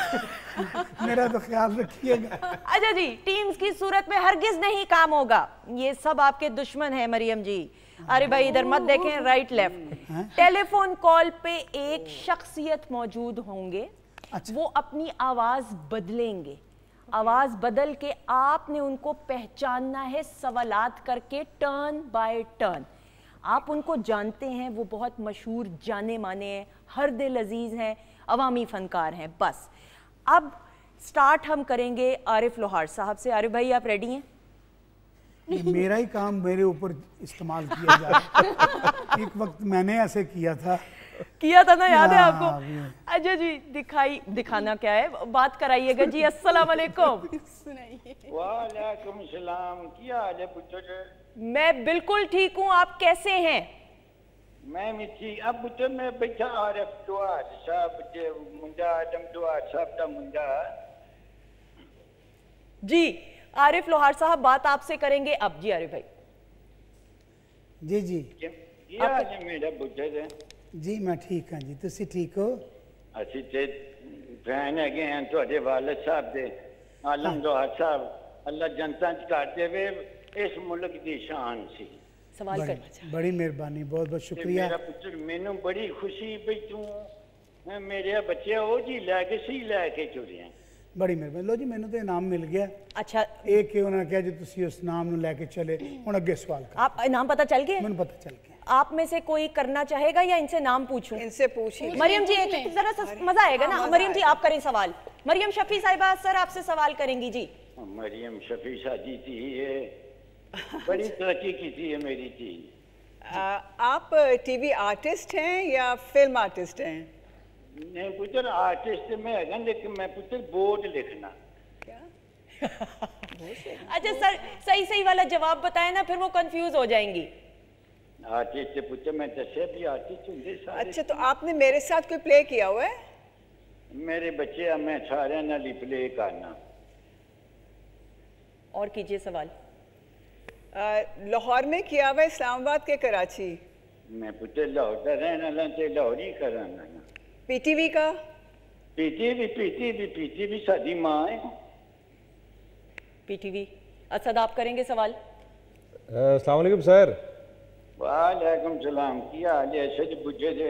Speaker 2: मेरा तो ख्याल रखिएगा।
Speaker 1: अच्छा जी, टीम्स की सूरत में हरगिज नहीं काम होगा, ये सब आपके दुश्मन है मरियम जी। अरे भाई इधर मत देखें, राइट लेफ्ट। टेलीफोन कॉल पे एक शख्सियत मौजूद होंगे। अच्छा। वो अपनी आवाज बदलेंगे, आवाज बदल के आपने उनको पहचानना है सवालात करके, टर्न बाय टर्न। आप उनको जानते हैं, वो बहुत मशहूर जाने माने हैं, हर दिल अजीज हैं, अवामी फनकार हैं। बस अब स्टार्ट हम करेंगे आरिफ लोहार साहब से। आरिफ भाई आप रेडी हैं?
Speaker 2: ये मेरा ही काम मेरे ऊपर इस्तेमाल किया जा रहा है। एक वक्त मैंने ऐसे किया था
Speaker 1: ना, याद है आपको? अच्छा जी, दिखाना क्या है, बात कराइएगा जी। अस्सलाम वालेकुम।
Speaker 7: वालेकुम सलाम, क्या हाल है पुत्र?
Speaker 1: मैं बिल्कुल ठीक हूँ, आप कैसे हैं?
Speaker 7: मैं मिठी अब पुत्र मैं बैठा आरिफ दुआर साहब जे मुंडा आदम दुआर साहब दा मुंडा
Speaker 1: जी। आरिफ लोहार साहब बात आपसे करेंगे अब। जी आरिफ भाई।
Speaker 2: जी जी
Speaker 7: क्या है मेरा पुत्र?
Speaker 2: जी मैं ठीक हाँ जी, तुसी ठीक हो?
Speaker 7: ਅਸੀਂ ਤੇ ਫੈਨ ਹੈਗੇ ਆਂ ਤੁਹਾਡੇ ਵਾਲਿਦ ਸਾਹਿਬ ਦੇ, ਆਲਮ ਲੋਹਾਰ ਸਾਹਿਬ। ਅੱਲਾ ਜਨਤਾ ਚ ਕਰ ਦੇਵੇ, ਇਸ ਮੁਲਕ ਦੀ ਸ਼ਾਨ ਸੀ।
Speaker 1: सवाल कर।
Speaker 2: बड़ी मेहरबानी, बहुत बहुत शुक्रिया।
Speaker 7: मेरा पुत्र मैनू बड़ी खुशी भी तू मेरे बच्चे ओ जी लैके सी लैके चुरे हैं।
Speaker 2: बड़ी मेहरबानी। लो जी मैंने तो इनाम मिल गया।
Speaker 1: अच्छा
Speaker 2: एक ही उन्होंने कहा जी तुसी उस नाम नू लेके चले, हुण अगे सवाल कर।
Speaker 1: आप नाम पता चल गया?
Speaker 2: मैंने पता चल गया।
Speaker 1: आप में से कोई करना चाहेगा या इनसे नाम पूछूं?
Speaker 3: इनसे पूछिए।
Speaker 1: मरियम जी एक जरा मजा आएगा ना। मरियम जी आप करें सवाल। मरियम शफी साहिबा सर आपसे सवाल करेंगी जी।
Speaker 7: मरियम शफी साजी थी ये बड़ी तरक्की की थी है मेरी थी।
Speaker 3: आप टीवी आर्टिस्ट हैं या फिल्म आर्टिस्ट हैं?
Speaker 7: नहीं पुत्र आर्टिस्ट में है, लेकिन मैं पुत्र बोर्ड लिखना।
Speaker 3: क्या?
Speaker 1: अच्छा सर सही वाला जवाब बताए ना, फिर वो कंफ्यूज हो जाएंगी।
Speaker 7: आर्टिस्ट पुत्र मैं दसे भी आर्टिस्ट होंगे सारे।
Speaker 3: अच्छा तो आपने मेरे साथ कोई प्ले किया हुआ है?
Speaker 7: मेरे बच्चे मैं सारे नाल प्ले करना।
Speaker 1: और कीजिए सवाल।
Speaker 3: लाहौर में किया हुआ, इस्लामाबाद के कराची?
Speaker 7: मैं पुत्र लाहौर का रहने वाला ते लाहौर ही कराना।
Speaker 3: पीटीवी का?
Speaker 7: पीटी भी साडी मां है।
Speaker 1: पीटीवी असद आप करेंगे सवाल?
Speaker 4: अस्सलाम वालेकुम सर।
Speaker 7: वालेकुम सलाम, की हाल है? सच बुझे जे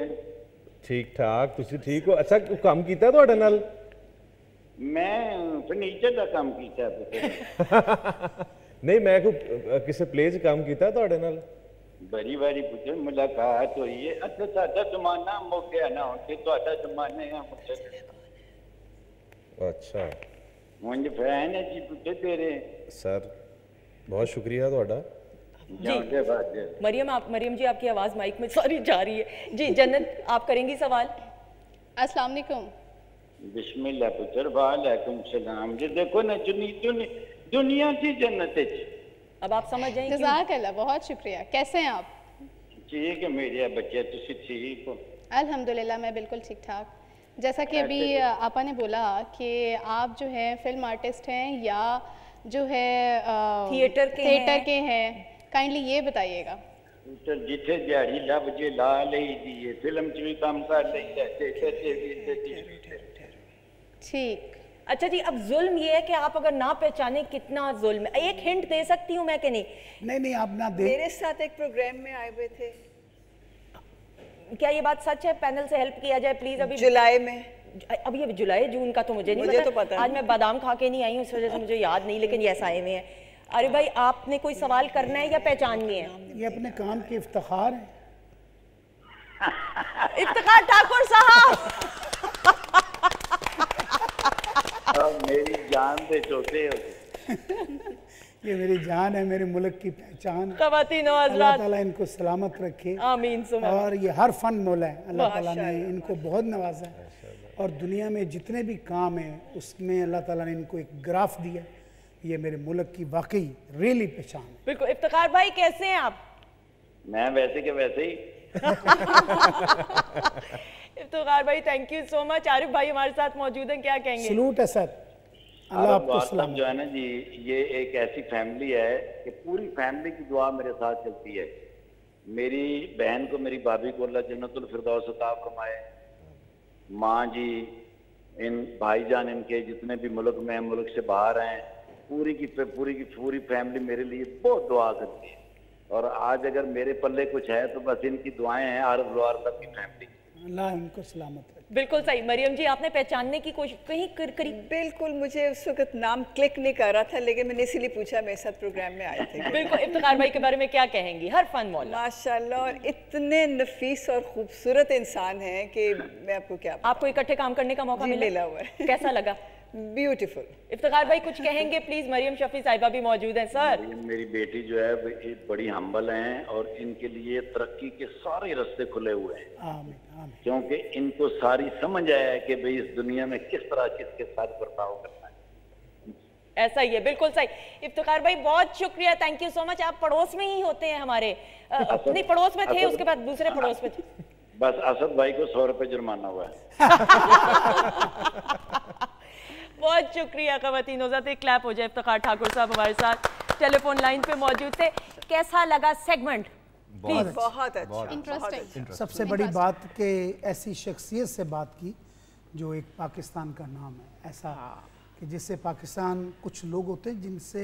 Speaker 4: ठीक ठाक, तुसी ठीक हो? अच्छा काम कीता ਤੁਹਾਡੇ ਨਾਲ?
Speaker 7: मैं फर्नीचर का काम किया पुत्र।
Speaker 4: नहीं मैं को किसी प्ले च काम कीता ਤੁਹਾਡੇ ਨਾਲ?
Speaker 7: बड़ी बारी पुत्र मुलाकात हुई है। अच्छा साडा जमाना मुक्या ना होते ਤੁਹਾਡਾ जमाने है पुत्र।
Speaker 4: अच्छा
Speaker 7: मुझे फैन है जी पुत्र तेरे।
Speaker 4: सर बहुत शुक्रिया ਤੁਹਾਡਾ।
Speaker 1: जी मरियम जी आपकी आवाज़ माइक में सॉरी जा रही है जी। जन्नत आप करेंगी सवाल?
Speaker 5: अस्सलाम वालेकुम।
Speaker 7: बिस्मिल्लाह पुत्र। वालेकुम सलाम जी। देखो ना दुनिया की जन्नत है।
Speaker 1: अब आप समझ जाएंगे।
Speaker 5: जज़ाकल्लाह, बहुत शुक्रिया। कैसे हैं आप?
Speaker 7: ठीक है मेरे बच्चे, तुसी ठीक हो?
Speaker 5: अल्हम्दुलिल्लाह मैं बिल्कुल ठीक ठाक। जैसा कि अभी आपा ने बोला कि आप जो है फिल्म आर्टिस्ट हैं या जो है
Speaker 1: थिएटर के हैं,
Speaker 5: काइंडली ये बताइएगा।
Speaker 7: जिथे दिहाड़ी लब जे ला ली दी फिल्म च भी काम कर लेंगे, थिएटर च भी।
Speaker 5: ठीक।
Speaker 1: अच्छा जी, अब जुल्म ये है कि आप अगर ना पहचाने कितना जुल्म है। एक हिंट दे सकती हूँ मैं कि नहीं?
Speaker 2: नहीं आप ना दे।
Speaker 3: मेरे साथ एक प्रोग्राम में आए हुए थे।
Speaker 1: क्या ये बात सच है? पैनल से हेल्प किया जाए प्लीज। अभी
Speaker 3: जुलाई में,
Speaker 1: अब ये जुलाई जून का तो मुझे नहीं पता। आज मैं बादाम खा के नहीं आई हूँ, इस वजह से मुझे याद नहीं, लेकिन ये आए हुए हैं। अरे भाई आपने कोई सवाल करना है या पहचाननी है?
Speaker 2: ये अपने काम के इफ्तिखार है।
Speaker 1: इफ्तिखार ठाकुर साहब।
Speaker 7: मेरी जान दे छोटे हो।
Speaker 2: ये मेरी जान है, मेरे मुल्क की पहचान।
Speaker 1: ख़वातीन और
Speaker 2: अल्लाह
Speaker 1: हज़रात,
Speaker 2: ताला इनको सलामत रखे।
Speaker 1: आमीन सुमा।
Speaker 2: और ये हर फन मौला है, अल्लाह ताला ने इनको बहुत नवाजा है। और दुनिया में जितने भी काम हैं उसमें अल्लाह ताला ने इनको एक ग्राफ दिया। ये मेरे मुल्क की वाकई रियली पहचान है।
Speaker 1: बिल्कुल। इफ्तिखार भाई कैसे हैं आप?
Speaker 7: मैं वैसे के वैसे ही।
Speaker 1: इफ्तिखार भाई thank you so much. Arif भाई हमारे साथ मौजूद हैं, क्या कहेंगे?
Speaker 2: सलूट है सर, अल्लाह आपको सलाम।
Speaker 7: जो है ना जी, ये एक ऐसी फैमिली है कि पूरी फैमिली की दुआ मेरे साथ चलती है। मेरी बहन को, मेरी भाभी को अल्लाह जन्नतुल फिरदौस अता फरमाए। माँ जी, इन भाईजान इनके जितने भी मुल्क में, मुल्क से बाहर हैं, पूरी की पूरी फैमिली मेरे लिए बहुत दुआ करती है। और आज अगर मेरे पल्ले कुछ है तो बस इनकी दुआएं हैं, आरफ लोहार तक की फैमिली।
Speaker 2: अल्लाह इनको सलामत रखे।
Speaker 1: बिल्कुल सही। मरियम जी आपने पहचानने की कोशिश कहीं करी?
Speaker 3: बिल्कुल, मुझे उस वक्त नाम क्लिक नहीं कर रहा था, लेकिन मैंने इसीलिए पूछा, मेरे साथ प्रोग्राम में आए थे।
Speaker 1: बिल्कुल। इफ्तिखार भाई के बारे में क्या कहेंगी? हर फन मौला
Speaker 3: माशाल्लाह, और इतने नफीस और खूबसूरत इंसान हैं कि मैं आपको क्या बताऊं।
Speaker 1: आपको इकट्ठे काम करने का मौका
Speaker 3: मिला हुआ है।
Speaker 1: कैसा लगा?
Speaker 3: ब्यूटीफुल।
Speaker 1: इफ्तिखार भाई कुछ कहेंगे प्लीज? मरियम शफी साहिबा भी मौजूद हैं सर।
Speaker 7: मेरी बेटी जो है वो बड़ी हम्बल हैं और इनके लिए तरक्की के सारे रास्ते खुले हुए हैं।
Speaker 2: आमीन आमीन।
Speaker 7: क्योंकि इनको सारी समझ आया है कि भाई इस दुनिया में किस तरह किसके साथ बर्ताव करना है।
Speaker 1: ऐसा ही है, बिल्कुल सही। इफ्तिखार भाई बहुत शुक्रिया, थैंक यू सो मच। आप पड़ोस में ही होते हैं हमारे? नहीं, पड़ोस में थे, उसके बाद दूसरे पड़ोस में थे।
Speaker 7: बस असद भाई को 100 रुपए जुर्माना हुआ है।
Speaker 1: बहुत शुक्रिया ख़वातीन। एक क्लैप हो जाए। इफ्तिखार ठाकुर साहब हमारे साथ टेलीफोन लाइन पे मौजूद थे। कैसा लगा सेगमेंट?
Speaker 3: बहुत अच्छा,
Speaker 5: इंटरेस्टिंग।
Speaker 2: सबसे बड़ी बात कि ऐसी शख्सियत से बात की जो एक पाकिस्तान का नाम है, ऐसा कि जिससे पाकिस्तान, कुछ लोग होते हैं जिनसे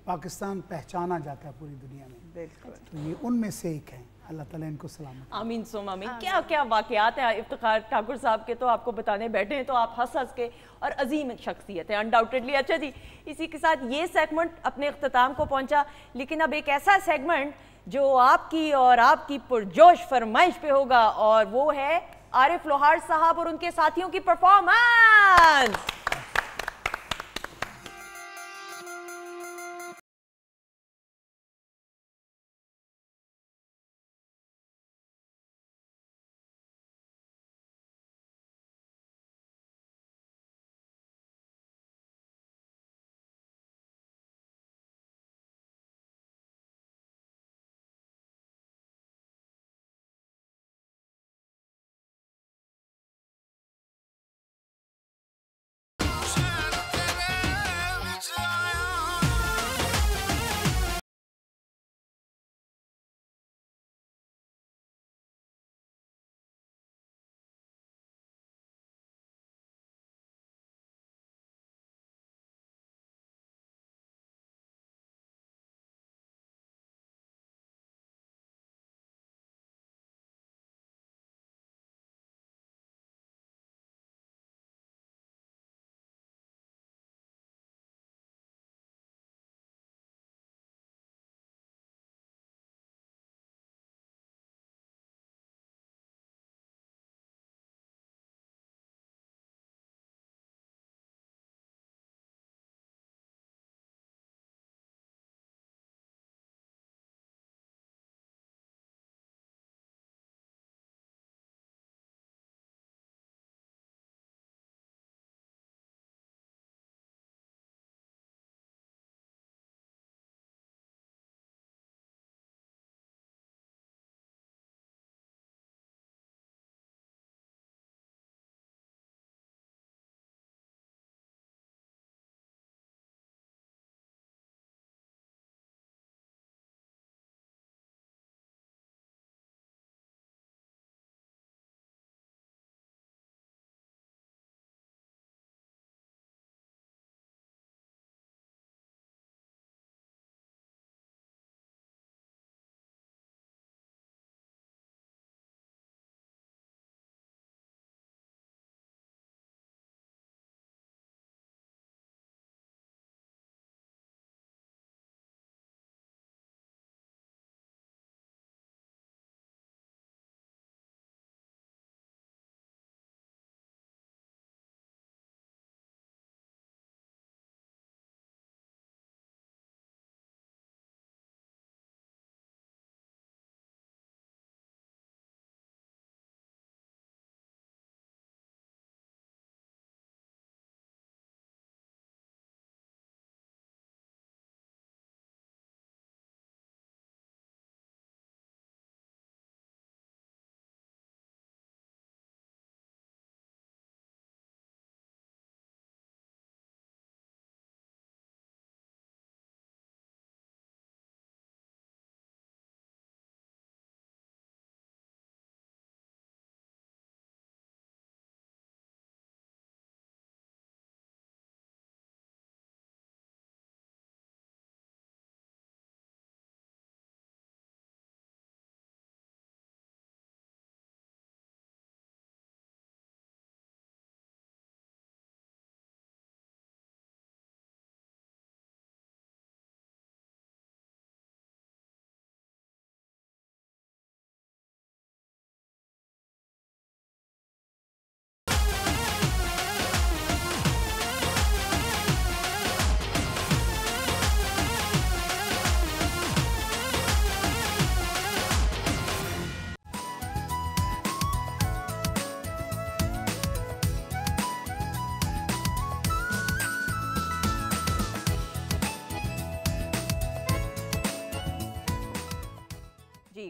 Speaker 2: पाकिस्तान पहचाना जाता है पूरी दुनिया में।
Speaker 3: बिल्कुल।
Speaker 2: तो ये उनमें से एक है। अल्लाह ताला इनको सलामत।
Speaker 1: आमीन सुम आमीन। क्या क्या वाकयात हैं इफ्तिखार ठाकुर साहब के, तो आपको बताने बैठे हैं तो आप हंस हंस के, और अजीम शख्सियत है अनडाउटेडली। अच्छा जी, इसी के साथ ये सेगमेंट अपने अख्ताम को पहुंचा, लेकिन अब एक ऐसा सेगमेंट जो आपकी और आपकी पुरजोश फरमाइश पे होगा, और वो है आरिफ लोहार साहब और उनके साथियों की परफॉर्मेंस।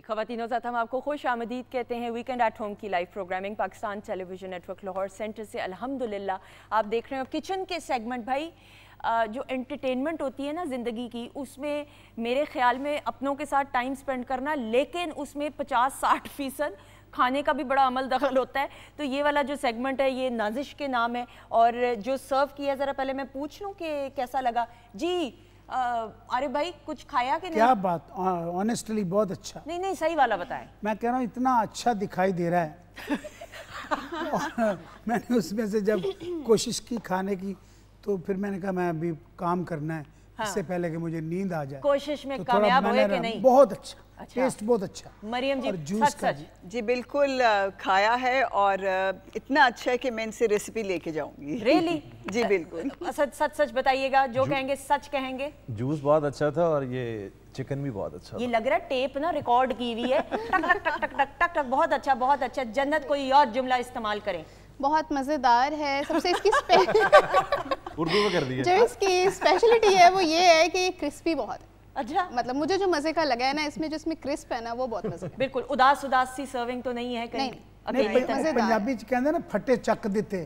Speaker 1: ख़वातीनो ज़ात हम आपको खुश आमदीद कहते हैं वीकेंड एट होम की live programming Pakistan television network Lahore centre से अल्हम्दुलिल्लाह आप देख रहे हो किचन के सेगमेंट। भाई जो एंटरटेनमेंट होती है ना ज़िंदगी की, उसमें मेरे ख्याल में अपनों के साथ टाइम स्पेंड करना, लेकिन उसमें 50-60% खाने का भी बड़ा अमल दखल होता है। तो ये वाला जो सेगमेंट है ये नाजिश के नाम है और जो सर्व किया, ज़रा पहले मैं पूछ लूँ कि कैसा लगा जी। अरे भाई कुछ खाया कि नहीं?
Speaker 2: क्या बात, ऑनेस्टली बहुत अच्छा।
Speaker 1: नहीं नहीं सही वाला बताएं।
Speaker 2: मैं कह रहा हूँ इतना अच्छा दिखाई दे रहा है और मैंने उसमें से जब कोशिश की खाने की तो फिर मैंने कहा मैं अभी काम करना है, हाँ। इससे पहले कि मुझे नींद आ जाए।
Speaker 1: कोशिश में
Speaker 2: तो
Speaker 1: कामयाब हुए कि नहीं?
Speaker 2: बहुत अच्छा, टेस्ट बहुत अच्छा।
Speaker 1: मरियम जी
Speaker 2: सच
Speaker 1: सच
Speaker 3: जी बिल्कुल खाया है और इतना अच्छा है कि मैं इनसे रेसिपी लेके जाऊंगी।
Speaker 1: रियली?
Speaker 3: जी बिल्कुल।
Speaker 1: सच सच बताइएगा, जो कहेंगे सच कहेंगे।
Speaker 4: जूस बहुत अच्छा था और ये चिकन भी बहुत अच्छा
Speaker 1: ये
Speaker 4: था।
Speaker 1: लग रहा है टेप ना रिकॉर्ड की हुई है। टक टक टक टक टक टक टक। बहुत अच्छा बहुत अच्छा। जन्नत कोई और जुमला इस्तेमाल करें।
Speaker 5: बहुत मज़ेदार है। सबसे इसकी
Speaker 4: उर्दू में कर दिया।
Speaker 5: जो इसकी स्पेशलिटी है वो ये है कि क्रिस्पी बहुत है।
Speaker 1: अच्छा,
Speaker 5: मतलब मुझे जो मज़े का लगा है ना इसमें, जो इसमें क्रिस्प है ना वो बहुत मज़े का।
Speaker 1: बिल्कुल उदास सी सर्विंग तो नहीं है कहीं?
Speaker 5: नहीं।
Speaker 2: पंजाबी कहते हैं ना फटे चक देते।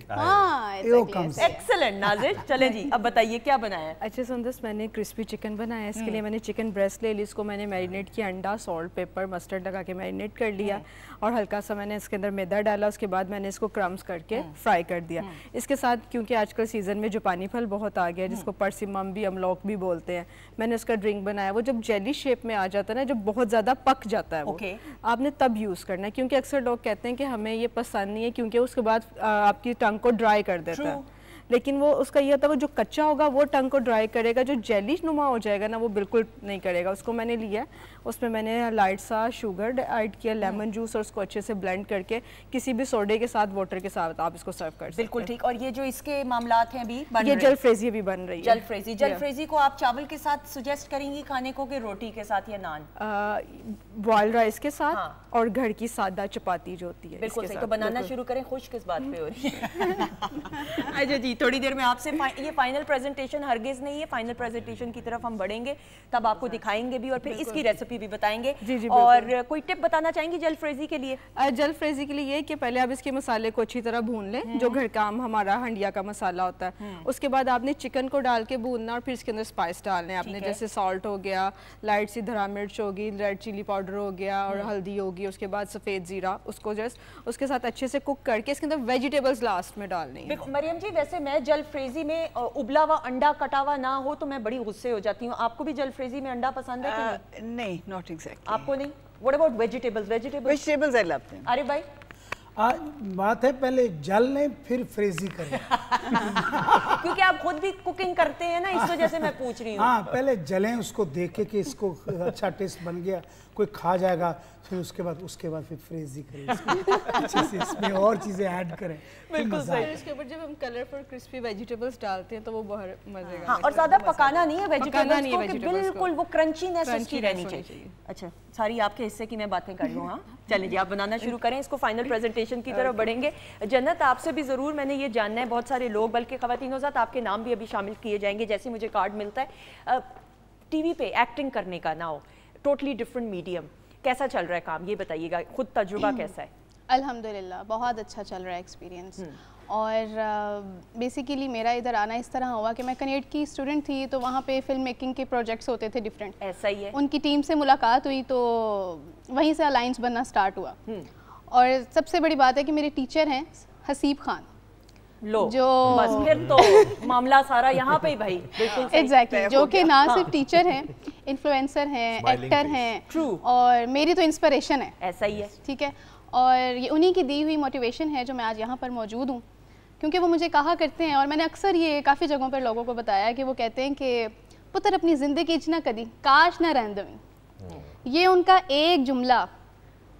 Speaker 1: एक्सीलेंट नाज़िर। चलें जी अब बताइए क्या बनाया है?
Speaker 6: अच्छा सुंदस, मैंने क्रिस्पी चिकन बनाया है। इसके लिए मैंने चिकन ब्रेस्ट ले ली, इसको मैंने मैरिनेट किया, अंडा सॉल्ट पेपर मस्टर्ड लगा के मैरिनेट कर लिया और हल्का सा मैंने इसके अंदर मैदा डाला। उसके बाद मैंने इसको क्रम्स करके फ्राई कर दिया। इसके साथ क्योंकि आजकल सीज़न में जो पानी फल बहुत आ गया है जिसको परसिमम भी अमलॉक भी बोलते हैं, मैंने उसका ड्रिंक बनाया। वो जब जेली शेप में आ जाता है ना, जब बहुत ज़्यादा पक जाता है वो, आपने तब यूज़ करना है। क्योंकि अक्सर लोग कहते हैं कि हमें ये पसंद नहीं है क्योंकि उसके बाद आपकी टंग को ड्राई कर देता है, लेकिन वो उसका ये होता है वो जो कच्चा होगा वो टंग को ड्राई करेगा, जो जेली नुमा हो जाएगा ना वो बिल्कुल नहीं करेगा। उसको मैंने लिया, उसमें मैंने लाइट सा शुगर ऐड किया, लेमन जूस, और उसको अच्छे से ब्लेंड करके किसी भी सोडे के साथ, वाटर के साथ आप इसको सर्व कर सकते हैं।
Speaker 1: बिल्कुल ठीक। और ये जो इसके मामलात हैं अभी
Speaker 5: ये जलफ्रेजी भी बन रही है।
Speaker 1: जलफ्रेजी को आप चावल के साथ सुजेस्ट करेंगी खाने को कि रोटी के साथ या नान?
Speaker 6: बॉइल्ड राइस के साथ और घर की सादा चपाती जो होती है।
Speaker 1: बिल्कुल सही। तो बनाना शुरू करें। खुश किस बात पे हो रही है? अच्छा जी, थोड़ी देर में आपसे ये फाइनल प्रेजेंटेशन हरगिज नहीं है, फाइनल प्रेजेंटेशन की तरफ हम बढ़ेंगे, तब आपको दिखाएंगे भी और फिर इसकी रेसिपी भी बताएंगे।
Speaker 6: जी
Speaker 1: और कोई टिप बताना चाहेंगी जलफ्रेजी के लिए?
Speaker 6: जलफ्रेजी के लिए ये कि पहले आप इसके मसाले को अच्छी तरह भून लें, जो घर का हमारा हंडिया का मसाला होता है। उसके बाद आपने चिकन को डाल के भूनना और फिर इसके अंदर स्पाइस डालने आपने, जैसे सॉल्ट हो गया, लाइट सी धरा मिर्च होगी, रेड चिली पाउडर हो गया और हल्दी होगी, उसके बाद सफ़ेद ज़ीरा, उसको जस्ट उसके साथ अच्छे से कुक करके इसके अंदर वेजिटेबल्स लास्ट में डालनी है।
Speaker 1: मरियम जी वैसे मैं जलफ्रेजी में उबला हुआ अंडा कटा हुआ ना हो तो मैं बड़ी गुस्से हो जाती हूँ। आपको भी जलफ्रेजी में अंडा पसंद है कि नहीं?
Speaker 3: नहीं, नॉट एग्जैक्टली।
Speaker 1: आपको नहीं? What about vegetables?
Speaker 3: Vegetables I love them.
Speaker 1: अरे भाई
Speaker 2: बात है पहले जल लें फिर फ्रेजी करें।
Speaker 1: क्योंकि आप खुद भी कुकिंग करते हैं ना, इस वजह से मैं पूछ रही हूँ।
Speaker 2: हाँ, पहले जलें, उसको देखे कि इसको अच्छा टेस्ट बन गया, कोई खा जाएगा, फिर उसके बाद फिर फ्रेजी करें अच्छे से, इसमें और चीज़ें ऐड करें।
Speaker 1: बिल्कुल सही।
Speaker 6: इसके ऊपर जब हम कलरफुल क्रिस्पी वेजिटेबल्स डालते हैं तो वो बहुत मजे का।
Speaker 1: हाँ, और ज़्यादा पकाना नहीं है वेजिटेबल्स को, कि बिल्कुल वो क्रंचीनेस उसकी रहनी चाहिए। अच्छा, सारी आपके हिस्से की मैं बातें कर लूँ। हाँ चलिए जी, आप बनाना शुरू करें, इसको फाइनल प्रेजेंटेशन की तरफ बढ़ेंगे। जन्नत आपसे भी ज़रूर मैंने ये जानना है, बहुत सारे लोग बल्कि ख़वातीनो ज़ात आपके नाम भी अभी शामिल किए जाएंगे जैसे मुझे कार्ड मिलता है। टीवी पे एक्टिंग करने का ना हो, टोटली डिफरेंट मीडियम, कैसा चल रहा है काम ये बताइएगा, खुद तजुर्बा कैसा है?
Speaker 5: अल्हम्दुलिल्लाह बहुत अच्छा चल रहा है एक्सपीरियंस। और बेसिकली मेरा इधर आना इस तरह हुआ कि मैं कनेड की स्टूडेंट थी, तो वहाँ पे फिल्म मेकिंग के प्रोजेक्ट्स होते थे डिफरेंट।
Speaker 1: ऐसा ही है।
Speaker 5: उनकी टीम से मुलाकात हुई तो वहीं से अलाइंस बनना स्टार्ट हुआ। और सबसे बड़ी बात है कि मेरे टीचर हैं हसीब खान।
Speaker 1: लो
Speaker 5: जो
Speaker 1: बस फिर तो मामला सारा यहाँ पे ही भाई। बिल्कुल
Speaker 5: एग्जैक्टली, जो कि ना सिर्फ टीचर हैं, इन्फ्लुएंसर हैं, एक्टर हैं, और मेरी तो इंस्पिरेशन है।
Speaker 1: ऐसा ही है,
Speaker 5: ठीक है। और ये उन्हीं की दी हुई मोटिवेशन है जो मैं आज यहाँ पर मौजूद हूँ, क्योंकि वो मुझे कहा करते हैं, और मैंने अक्सर ये काफ़ी जगहों पर लोगों को बताया कि वो कहते हैं कि पुत्र अपनी ज़िंदगी ना कदी काश ना रहंदवी। ये उनका एक जुमला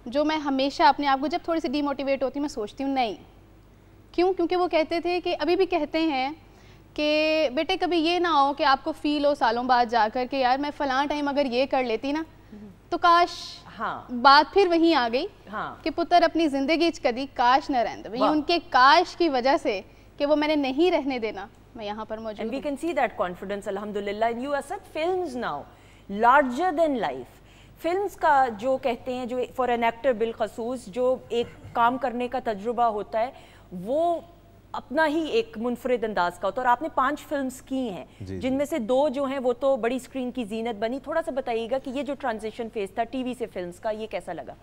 Speaker 5: जो मैं हमेशा अपने आप को जब थोड़ी सी डीमोटिवेट होती हूँ मैं सोचती हूँ नहीं क्यों, क्योंकि वो कहते थे कि अभी भी कहते हैं कि बेटे कभी ये ना हो कि आपको फील हो सालों बाद जाकर कि यार मैं फ़लाँ टाइम अगर ये कर लेती ना तो काश।
Speaker 1: हाँ,
Speaker 5: बात फिर वहीं आ गई।
Speaker 1: हाँ,
Speaker 5: कि पुत्र अपनी ज़िंदगी कदी काश न रहंद। वही उनके काश की वजह से कि वो मैंने नहीं रहने देना, मैं यहाँ पर मौजूद हूँ।
Speaker 1: We can see that confidence, alhamdulillah. And you accept films now, larger than life. Films का जो कहते हैं, जो फॉर एन एक्टर बिलखसूस जो एक काम करने का तजुर्बा होता है, वो अपना ही एक मुनफरिद अंदाज का होता है। और आपने 5 फिल्म्स की हैं, जिनमें से 2 जो हैं वो तो बड़ी स्क्रीन की जीनत बनी। थोड़ा सा बताइएगा कि ये जो ट्रांजिशन फेज था टीवी से फिल्म्स का, ये कैसा लगा?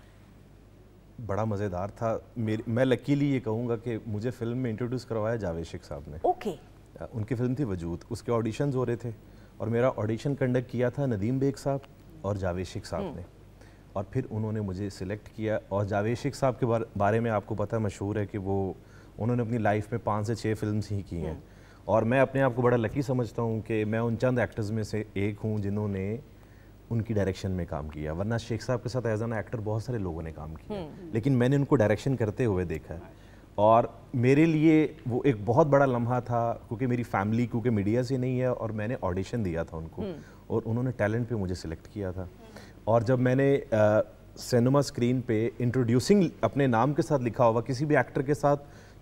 Speaker 4: बड़ा मज़ेदार था। मैं लकीली ये कहूँगा कि मुझे फिल्म में इंट्रोड्यूस करवाया जावेद शेख साहब ने।
Speaker 1: ओके।
Speaker 4: उनकी फिल्म थी वजूद, उसके ऑडिशंस हो रहे थे और मेरा ऑडिशन कंडक्ट किया था नदीम बेग साहब और जावेद शेख साहब ने, और फिर उन्होंने मुझे सिलेक्ट किया। और जावेद शेख साहब के बारे में आपको पता मशहूर है कि वो उन्होंने अपनी लाइफ में 5 से 6 फिल्म्स ही की हैं, और मैं अपने आप को बड़ा लकी समझता हूँ कि मैं उन चंद एक्टर्स में से एक हूँ जिन्होंने उनकी डायरेक्शन में काम किया। वरना शेख साहब के साथ एज एन एक्टर बहुत सारे लोगों ने काम किया, लेकिन मैंने उनको डायरेक्शन करते हुए देखा है। और मेरे लिए वो एक बहुत बड़ा लम्हा था, क्योंकि मेरी फैमिली क्योंकि मीडिया से नहीं है, और मैंने ऑडिशन दिया था उनको और उन्होंने टैलेंट पे मुझे सिलेक्ट किया था। और जब मैंने सिनेमा स्क्रीन पे इंट्रोड्यूसिंग अपने नाम के साथ लिखा होगा, किसी भी एक्टर के साथ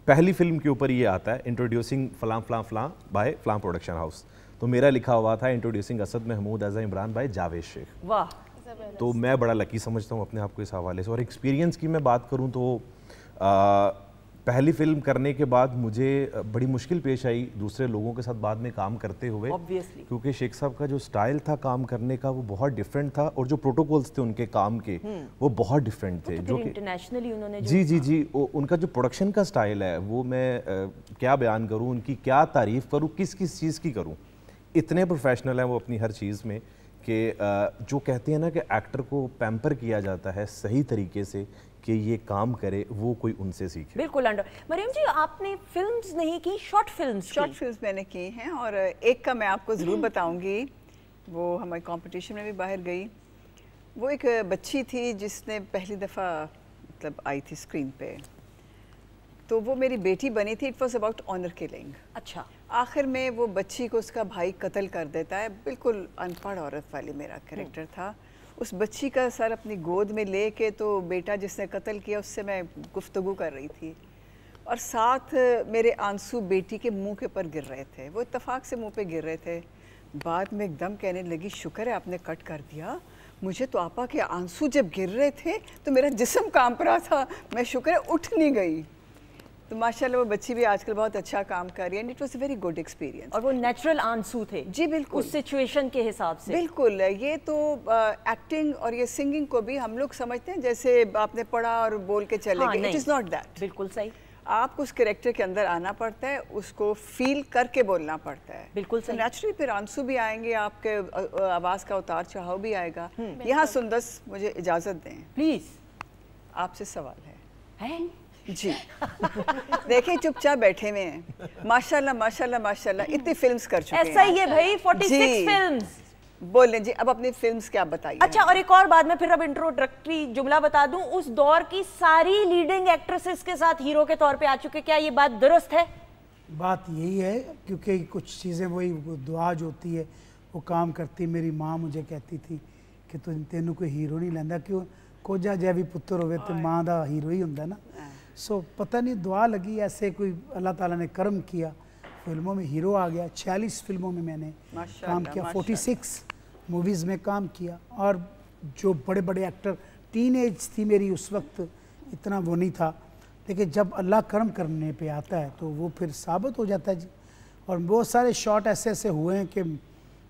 Speaker 4: पहली फिल्म के ऊपर ये आता है इंट्रोड्यूसिंग फलां फलां फलां बाय फलां प्रोडक्शन हाउस, तो मेरा लिखा हुआ था introducing Asad Mahmood as Imran by Javed Sheikh.
Speaker 1: वाह।
Speaker 4: तो मैं बड़ा लकी समझता हूँ अपने आप को इस हवाले से। और एक्सपीरियंस की मैं बात करूँ तो पहली फिल्म करने के बाद मुझे बड़ी मुश्किल पेश आई दूसरे लोगों के साथ बाद में काम करते हुए, क्योंकि शेख साहब का जो स्टाइल था काम करने का वो बहुत डिफरेंट था, और जो प्रोटोकॉल्स थे उनके काम के वो बहुत डिफरेंट थे, जो कि
Speaker 1: इंटरनेशनली उन्होंने
Speaker 4: जी उनका जो प्रोडक्शन का स्टाइल है वो मैं क्या बयान करूँ, उनकी क्या तारीफ़ करूँ, किस किस चीज़ की करूँ। इतने प्रोफेशनल हैं वो अपनी हर चीज़ में कि जो कहते हैं ना कि एक्टर को पैम्पर किया जाता है सही तरीके से कि ये काम करे, वो कोई उनसे सीखे।
Speaker 1: बिल्कुल। मरियम जी, आपने फिल्म्स नहीं की, शॉर्ट फिल्म्स
Speaker 3: मैंने की हैं, और एक का मैं आपको ज़रूर बताऊंगी, वो हमारे कंपटीशन में भी बाहर गई। वो एक बच्ची थी जिसने पहली दफ़ा मतलब आई थी स्क्रीन पे, तो वो मेरी बेटी बनी थी। It was about honour killing.
Speaker 1: अच्छा।
Speaker 3: आखिर में वो बच्ची को उसका भाई कत्ल कर देता है, बिल्कुल अनपढ़ औरत वाली मेरा कैरेक्टर था। उस बच्ची का सर अपनी गोद में ले के, तो बेटा जिसने कत्ल किया उससे मैं गुफ्तगू कर रही थी, और साथ मेरे आंसू बेटी के मुंह के ऊपर गिर रहे थे। वो इत्तेफाक से मुंह पे गिर रहे थे। बाद में एकदम कहने लगी, शुक्र है आपने कट कर दिया, मुझे तो आपा के आंसू जब गिर रहे थे तो मेरा जिस्म कांप रहा था, मैं शुक्र है उठ नहीं गई। तो माशाल्लाह वो बच्ची भी आजकल बहुत अच्छा काम कर रही है, and it was a very good experience.
Speaker 1: और वो नेचुरल आंसू थे।
Speaker 3: जी बिल्कुल,
Speaker 1: उस सिचुएशन के हिसाब से।
Speaker 3: बिल्कुल। ये तो एक्टिंग और ये सिंगिंग को भी हम लोग समझते हैं जैसे आपने पढ़ा और बोल के चले गए। It is not that.
Speaker 1: बिल्कुल सही।
Speaker 3: आपको उस कैरेक्टर के अंदर आना पड़ता है, उसको फील करके बोलना पड़ता है।
Speaker 1: बिल्कुल सही।
Speaker 3: नेचुरली फिर आंसू भी आएंगे, आपके आवाज़ का उतार चढ़ाव भी आएगा। यहाँ सुंदस मुझे इजाज़त दें
Speaker 1: प्लीज़,
Speaker 3: आपसे सवाल है जी। देखें चुपचाप बैठे हुए हैं, माशाल्लाह माशाल्लाह माशाल्लाह इतनी फिल्म्स कर चुके हैं।
Speaker 1: ऐसा ही है भाई, 46 फिल्म्स।
Speaker 3: बोलें जी, अब अपनी फिल्म्स क्या बताइए।
Speaker 1: अच्छा, और एक और बात, मैं फिर अब इंट्रोडक्टरी जुमला बता दूं, उस दौर की सारी लीडिंग एक्ट्रेसेस के साथ हीरो के तौर पे आ चुके। क्या ये बात दुरुस्त है?
Speaker 2: बात यही है, क्योंकि कुछ चीज़ें वही दुआ जो होती है वो काम करती। मेरी माँ मुझे कहती थी कि तेनू कोई हीरो नहीं लैंदा, क्यों कोजा जै भी पुत्र होवे तो माँ का हीरो ही होंदा ना। सो पता नहीं दुआ लगी, ऐसे कोई अल्लाह ताला ने कर्म किया, फिल्मों में हीरो आ गया। 46 फिल्मों में मैंने काम किया, 46 मूवीज़ में काम किया। और जो बड़े बड़े एक्टर, टीनेज थी मेरी उस वक्त, इतना वो नहीं था, लेकिन जब अल्लाह कर्म करने पे आता है तो वो फिर साबित हो जाता है जी। और बहुत सारे शॉट ऐसे ऐसे हुए हैं कि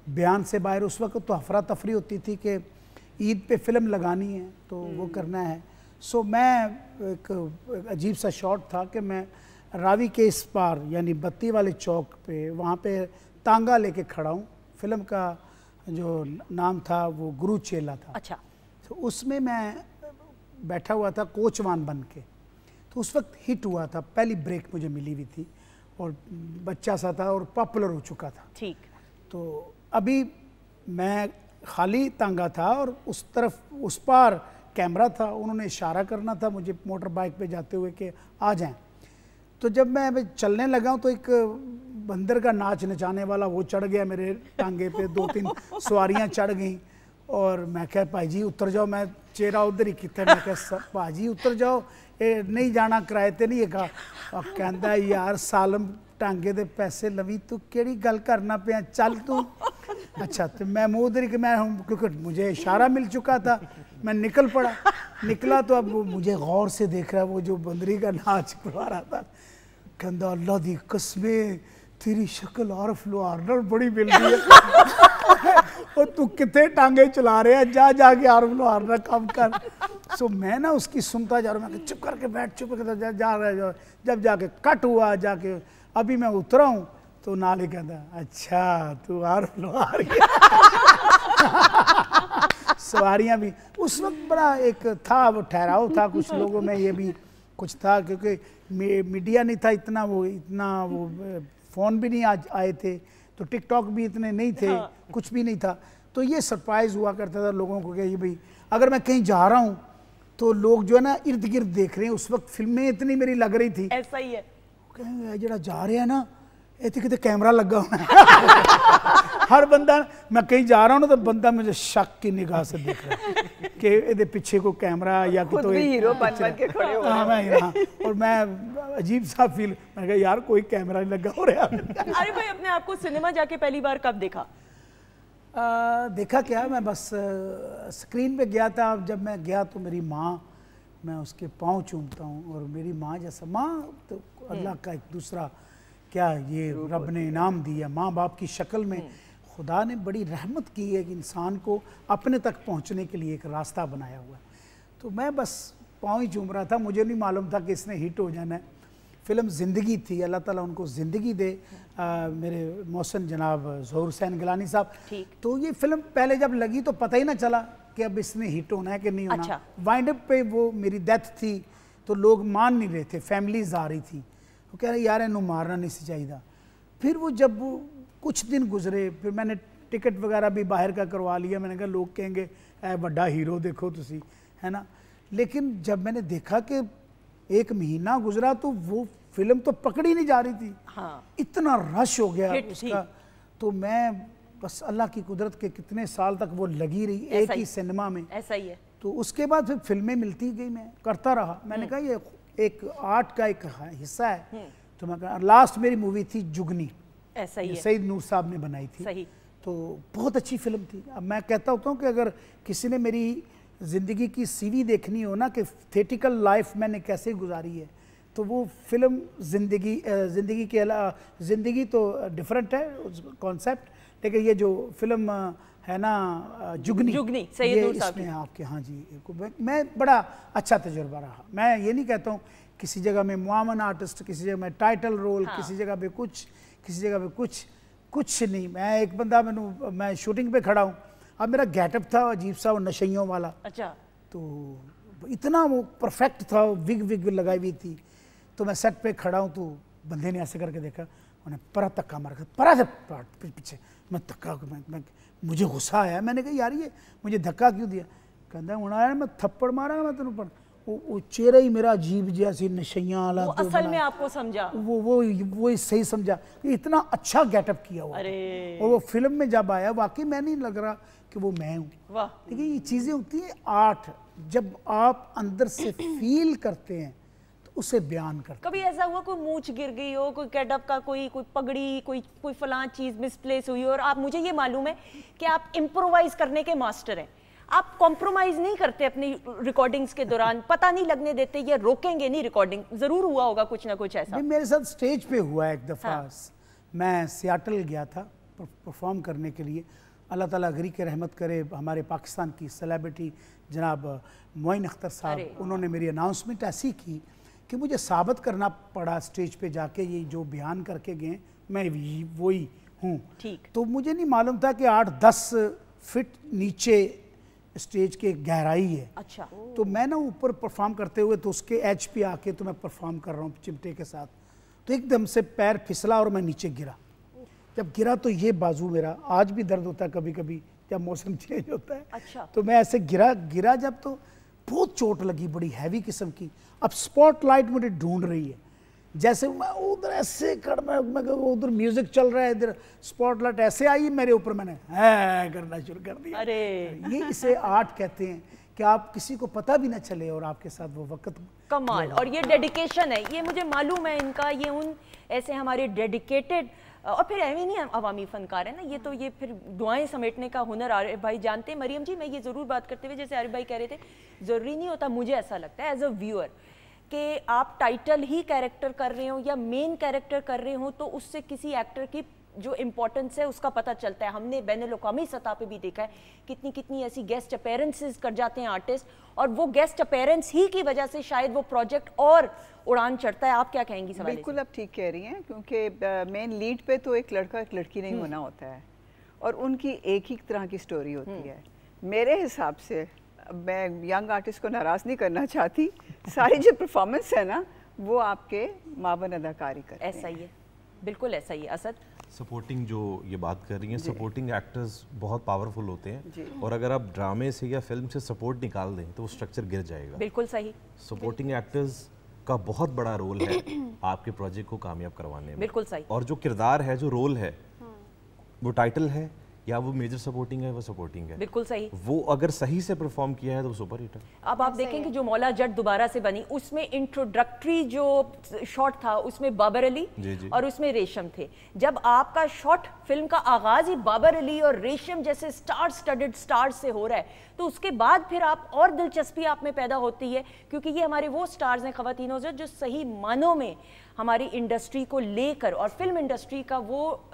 Speaker 2: बयान से बाहर। उस वक्त तो अफरा तफरी होती थी कि ईद पे फिल्म लगानी है तो वो करना है। सो मैं एक अजीब सा शॉट था कि मैं रावी के इस पार यानी बत्ती वाले चौक पे, वहाँ पे तांगा लेके खड़ा हूँ। फिल्म का जो नाम था वो गुरु चेला था।
Speaker 1: अच्छा।
Speaker 2: तो उसमें मैं बैठा हुआ था कोचवान बन के। तो उस वक्त हिट हुआ था, पहली ब्रेक मुझे मिली हुई थी और बच्चा सा था और पॉपुलर हो चुका था।
Speaker 1: ठीक।
Speaker 2: तो अभी मैं खाली तांगा था और उस तरफ उस पार कैमरा था, उन्होंने इशारा करना था मुझे मोटर बाइक पे जाते हुए कि आ जाएं। तो जब मैं चलने लगा हूँ तो एक बंदर का नाच नचाने वाला वो चढ़ गया मेरे टांगे पे, 2-3 सवारियाँ चढ़ गईं और मैं कहा भाई जी उतर जाओ, मैं चेहरा उधर ही कितना, मैं कहा भाजी उतर जाओ, ये नहीं जाना किराए ते नहीं है। और कहता यार सालम टांगे दे पैसे लवी, तू केड़ी गल करना पिया, चल तू। अच्छा, तो मैं मुँह उधर के मैं हूँ, क्योंकि मुझे इशारा मिल चुका था, मैं निकल पड़ा। निकला तो अब वो मुझे गौर से देख रहा है, वो जो बंदरी का नाच करवा रहा था। कहता अल्लाह दी कसमें तेरी शक्ल आरफ लो आर्नर बड़ी मिल रही है और तू कितने टांगे चला रहे हैं, जा जाके आरफ लो आर्नर काम कर। सो मैं ना उसकी सुनता जा रहा हूँ, मैं चुप करके बैठ, चुप करके जा रहा है। जब जाके कट हुआ, जाके अभी मैं उतरा हूँ तो नाले कहता अच्छा तू आरफ लो आ रही है। सवारियाँ भी उस वक्त बड़ा एक था, वो ठहराव था कुछ लोगों में, ये भी कुछ था क्योंकि मीडिया नहीं था इतना, वो फ़ोन भी नहीं आए थे, तो टिकटॉक भी इतने नहीं थे, हाँ। कुछ भी नहीं था, तो ये सरप्राइज़ हुआ करता था लोगों को कि ये भाई अगर मैं कहीं जा रहा हूँ तो लोग जो है ना इर्द गिर्द देख रहे हैं। उस वक्त फिल्में इतनी मेरी लग रही थी,
Speaker 1: ऐसा ही है,
Speaker 2: कहेंगे जरा जा रहे हैं ना, इतने कितने कैमरा लगा हुआ है। हर बंदा, मैं कहीं जा रहा हूँ ना तो बंदा मुझे शक की निगाह से देख रहा है कि ये पीछे को कैमरा या कि तो
Speaker 3: हीरो बन के खड़े हो।
Speaker 2: हाँ, और मैं अजीब सा फील, मैंने कहा यार कोई कैमरा नहीं लगा हो रहा।
Speaker 1: अरे भाई, अपने आप को सिनेमा जाके पहली बार कब देखा?
Speaker 2: देखा क्या, मैं बस स्क्रीन पे गया था। जब मैं गया तो मेरी माँ, मैं उसके पाँव चूमता हूँ, और मेरी माँ जैसा, माँ तो अल्लाह का एक दूसरा क्या ये रब ने इनाम दिया, माँ बाप की शक्ल में खुदा ने बड़ी रहमत की है कि इंसान को अपने तक पहुँचने के लिए एक रास्ता बनाया हुआ है। तो मैं बस पाँव ही चूम रहा था, मुझे नहीं मालूम था कि इसने हिट हो जाना है। फ़िल्म ज़िंदगी थी, अल्लाह ताला उनको ज़िंदगी दे, मेरे मौसन जनाब ज़ोहर हुसैन गिलानी साहब। तो ये फ़िल्म पहले जब लगी तो पता ही ना चला कि अब इसने हिट होना है कि नहीं होना। अच्छा। वाइंड अप पे वो मेरी डेथ थी तो लोग मान नहीं रहे थे, फैमिलीज आ रही थी, वो कह रहे यार इन्हों मारना नहीं सी चाहिए। फिर वो जब वो कुछ दिन गुजरे, फिर मैंने टिकट वगैरह भी बाहर का करवा लिया। मैंने कहा लोग कहेंगे ऐ बड़ा हीरो देखो तुसी, है ना। लेकिन जब मैंने देखा कि एक महीना गुजरा तो वो फिल्म तो पकड़ी नहीं जा रही थी। हाँ। इतना रश हो गया उसका, तो मैं बस अल्लाह की कुदरत के कितने साल तक वो लगी रही एक ही सिनेमा में।
Speaker 1: ऐसा ही है।
Speaker 2: तो उसके बाद फिर फिल्में मिलती गई, मैं करता रहा। मैंने कहा ये एक आर्ट का एक हिस्सा है। तो मैं कहा, लास्ट मेरी मूवी थी जुगनी,
Speaker 1: ऐसा ही है,
Speaker 2: सईद नूर साहब ने बनाई थी।
Speaker 1: सही।
Speaker 2: तो बहुत अच्छी फिल्म थी। अब मैं कहता होता हूँ कि अगर किसी ने मेरी ज़िंदगी की सीवी देखनी हो ना कि थिएटिकल लाइफ मैंने कैसे गुजारी है, तो वो फिल्म ज़िंदगी तो डिफरेंट है कॉन्सेप्ट, लेकिन ये जो फिल्म है ना जुगनी सईद नूर साहब इसमें आपके, हाँ जी, मैं बड़ा अच्छा तजुर्बा रहा। मैं ये नहीं कहता हूँ किसी जगह में मुआवन आर्टिस्ट, किसी जगह में टाइटल रोल, हाँ। किसी जगह पे कुछ, किसी जगह पे कुछ नहीं। मैं एक बंदा, मैं शूटिंग पे खड़ा हूँ, अब मेरा गेटअप था अजीब सा, वो नशइयों वाला। अच्छा। तो इतना वो परफेक्ट था, विग लगाई हुई थी। तो मैं सेट पे खड़ा हूँ तो बंदे ने ऐसे करके देखा, उन्हें परा धक्का मार परा से पीछे। मैं धक्का, मुझे गुस्सा आया। मैंने कहा यार ये मुझे धक्का क्यों दिया? कहता हूँ आया मैं थप्पड़ मारा मैं तेन पर। वो चेहरा ही मेरा अजीब जैसी नशइयाँ वाला,
Speaker 1: असल में आपको समझा,
Speaker 2: वो सही समझा, इतना अच्छा गेटअप किया हुआ। और वो फिल्म में जब आया वाकई मैं नहीं लग रहा कि वो मैं हूँ। देखिए ये चीज़ें होती हैं आर्ट, जब आप अंदर से फील करते हैं तो उसे बयान करते।
Speaker 1: कभी ऐसा हुआ कोई मूंछ गिर गई हो, कोई गेटअप का कोई पगड़ी, कोई फलां चीज़ मिसप्लेस हुई हो, और आप, मुझे ये मालूम है कि आप इम्प्रोवाइज करने के मास्टर हैं, आप कॉम्प्रोमाइज नहीं करते अपनी रिकॉर्डिंग्स के दौरान, पता नहीं लगने देते, ये रोकेंगे नहीं रिकॉर्डिंग। जरूर हुआ होगा कुछ ना कुछ ऐसा।
Speaker 2: मेरे साथ स्टेज पे हुआ एक दफ़ा। हाँ। मैं सियाटल गया था परफॉर्म करने के लिए। अल्लाह ताला अगरी के रहमत करे, हमारे पाकिस्तान की सेलिब्रिटी जनाब मोइन अख्तर साहब, उन्होंने मेरी अनाउंसमेंट ऐसी की कि मुझे साबित करना पड़ा स्टेज पे जाके, ये जो बयान करके गए मैं वही हूँ। ठीक। तो मुझे नहीं मालूम था कि 8-10 फीट नीचे स्टेज के गहराई है। अच्छा। तो मैं ना ऊपर परफॉर्म करते हुए तो उसके एज पे आके तो मैं परफॉर्म कर रहा हूँ चिमटे के साथ, तो एकदम से पैर फिसला और मैं नीचे गिरा। जब गिरा तो ये बाजू मेरा आज भी दर्द होता है कभी कभी जब मौसम चेंज होता है। अच्छा। तो मैं ऐसे गिरा जब, तो बहुत चोट लगी, बड़ी हैवी किस्म की। अब स्पॉटलाइट मुझे ढूंढ रही है, जैसे मैं उधर ऐसे मैं उधर म्यूजिक चल रहा है, इधर स्पॉटलाइट ऐसे आई मेरे ऊपर, मैंने है करना शुरू कर दिया। अरे ये इसे आर्ट कहते हैं कि आप किसी को पता भी ना चले और आपके साथ वो वक्त।
Speaker 1: कमाल। और ये डेडिकेशन है, ये मुझे मालूम है इनका, ये उन ऐसे हमारे डेडिकेटेड और फिर एवं नहीं अवामी फनकार है ना, ये तो ये फिर दुआएं समेटने का हुनर आरिफ भाई जानते हैं। मरियम जी, मैं ये ज़रूर बात करते हुए, जैसे आरिफ भाई कह रहे थे, ज़रूरी नहीं होता, मुझे ऐसा लगता है एज अ व्यूअर कि आप टाइटल ही कैरेक्टर कर रहे हो या मेन कैरेक्टर कर रहे हो तो उससे किसी एक्टर की जो इम्पोर्टेंस है उसका पता चलता है। हमने बैनुल-अक़वामी सतह पे भी देखा है कितनी कितनी ऐसी गेस्ट अपीयरेंसेस कर जाते हैं आर्टिस्ट, और वो गेस्ट अपीयरेंस ही की वजह से शायद वो प्रोजेक्ट और उड़ान चढ़ता है। आप क्या कहेंगी सवाल?
Speaker 3: बिल्कुल आप ठीक कह रही हैं, क्योंकि मेन लीड पे तो एक लड़का एक लड़की नहीं होना होता है और उनकी एक ही तरह की स्टोरी होती है। मेरे हिसाब से, मैं यंग आर्टिस्ट को नाराज़ नहीं करना चाहती, सारी जो परफॉर्मेंस है ना वो आपके मावन अदाकारी करते हैं।
Speaker 1: ऐसा ही है, बिल्कुल ऐसा ही है। असद,
Speaker 4: सपोर्टिंग जो ये बात कर रही हैं, सपोर्टिंग एक्टर्स बहुत पावरफुल होते हैं और अगर आप ड्रामे से या फिल्म से सपोर्ट निकाल दें तो वो स्ट्रक्चर गिर जाएगा।
Speaker 1: बिल्कुल सही।
Speaker 4: सपोर्टिंग एक्टर्स का बहुत बड़ा रोल है आपके प्रोजेक्ट को कामयाब करवाने में।
Speaker 1: बिल्कुल सही।
Speaker 4: और जो किरदार है, जो रोल है, वो टाइटल है या वो मेजर सपोर्टिंग है, वो सपोर्टिंग है।
Speaker 1: बिल्कुल सही।
Speaker 4: वो अगर सही से परफॉर्म किया है तो वो सुपर हिट है।
Speaker 1: अब आप देखेंगे जो मौला जट दोबारा से बनी, उसमें इंट्रोडक्टरी जो शॉट था उसमें बाबर अली और उसमें रेशम थे। जब आपका शॉट फिल्म का आगाज ही बाबर अली और रेशम जैसे स्टार स्टडेड स्टार्स से हो रहा है तो उसके बाद फिर आप और दिलचस्पी आप में पैदा होती है, क्योंकि ये हमारे वो स्टार्स हैं ख़वातीन जो सही मानों में हमारी इंडस्ट्री को लेकर, और फिल्म इंडस्ट्री का वो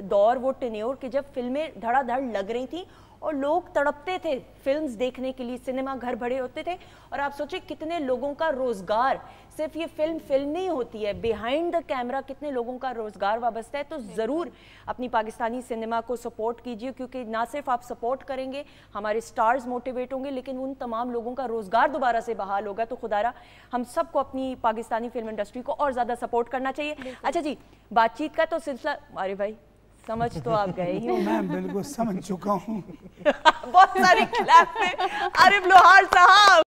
Speaker 1: दौर, वो टेन्योर कि जब फिल्में धड़ाधड़ लग रही थी और लोग तड़पते थे फिल्म्स देखने के लिए, सिनेमा घर भरे होते थे। और आप सोचिए कितने लोगों का रोज़गार, सिर्फ ये फिल्म नहीं होती है, बिहाइंड द कैमरा कितने लोगों का रोज़गार वाबस्ता है। तो ज़रूर अपनी पाकिस्तानी सिनेमा को सपोर्ट कीजिए, क्योंकि ना सिर्फ आप सपोर्ट करेंगे, हमारे स्टार्स मोटिवेट होंगे, लेकिन उन तमाम लोगों का रोज़गार दोबारा से बहाल होगा। तो खुदारा हम सबको अपनी पाकिस्तानी फिल्म इंडस्ट्री को और ज़्यादा सपोर्ट करना चाहिए। अच्छा जी, बातचीत का तो सिलसिला, अरे भाई समझ तो आप गए ही हो।
Speaker 2: मैं बिल्कुल समझ चुका हूँ।
Speaker 1: बहुत सारी क्लैप में आरिफ लोहार साहब।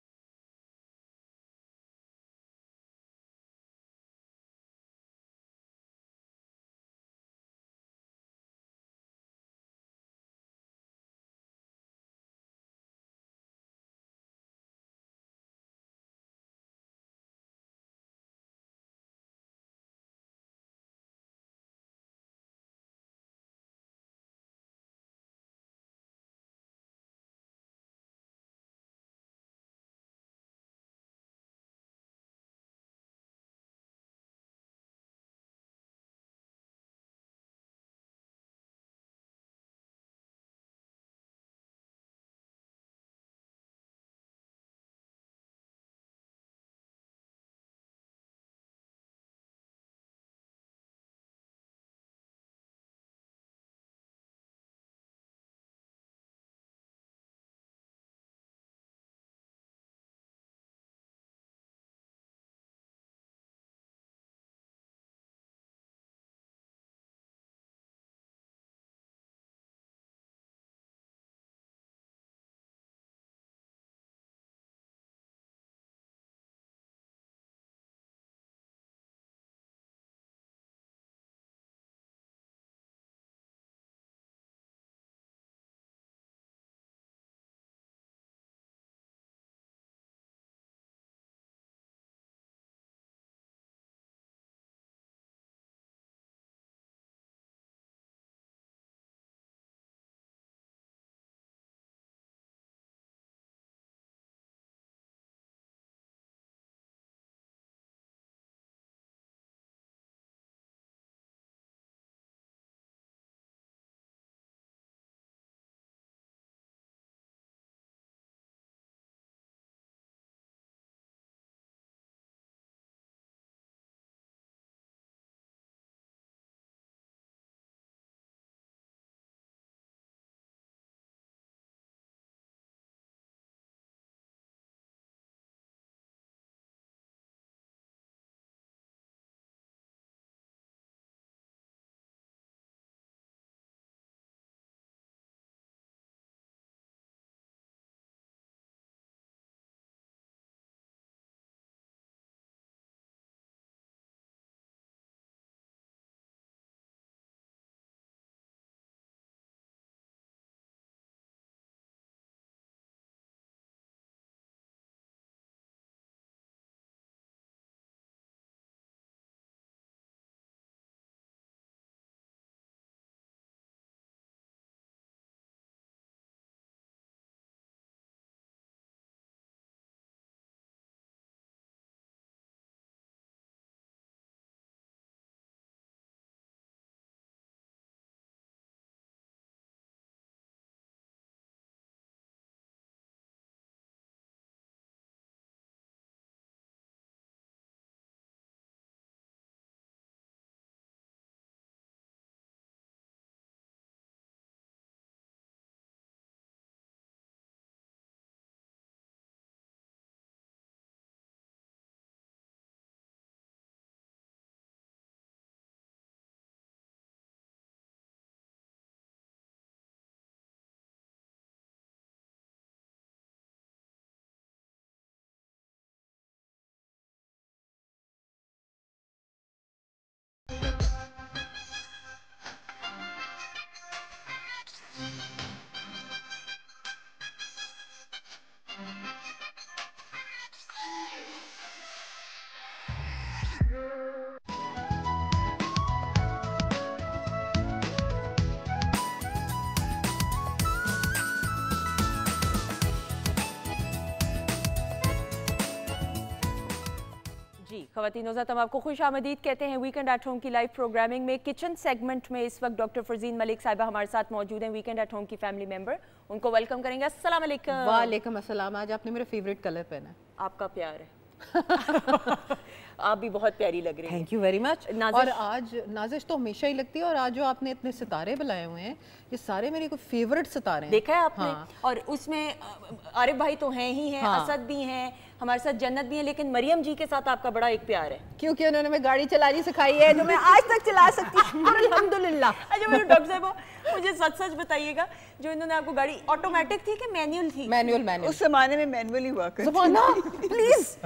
Speaker 1: ख़वातीन और हम आपको खुश आमदीद कहते हैं वीकेंड एट होम की लाइव प्रोग्रामिंग में। किचन सेगमेंट में इस वक्त डॉक्टर फरजीन मलिक साहिबा हमारे साथ मौजूद हैं, वीकेंड एट होम की फैमिली मेंबर। उनको वेलकम करेंगे। अस्सलाम वालेकुम।
Speaker 8: वालेकुम अस्सलाम। आज आपने मेरा फेवरेट कलर पहना है।
Speaker 1: आपका प्यार है। आप भी बहुत प्यारी लग रही हैं।
Speaker 8: Thank you very much. और आज नाजिश तो हमेशा ही लगती है, और आज जो आपने इतने सितारे बुलाए हुए हैं ये सारे मेरे को फेवरेट सितारे हैं।
Speaker 1: देखा है आपने? हाँ। और उसमें आरिफ भाई तो हैं ही हैं, हाँ। असद भी हैं, हमारे साथ जन्नत भी है, लेकिन मरियम जी के साथ आपका बड़ा एक प्यार है,
Speaker 8: क्योंकि उन्होंने मैं गाड़ी चलानी सिखाई है जो मैं आज तक चला सकती हूँ अल्हम्दुलिल्लाह।
Speaker 1: अच्छा मेरे डॉक्टर साहब मुझे सच सच बताइएगा, जो इन्होंने आपको गाड़ी ऑटोमेटिक थी कि मैनुअल थी?
Speaker 8: मैनुअल।
Speaker 3: उस जमाने में मैनुअल ही हुआ करती
Speaker 8: थी। प्लीज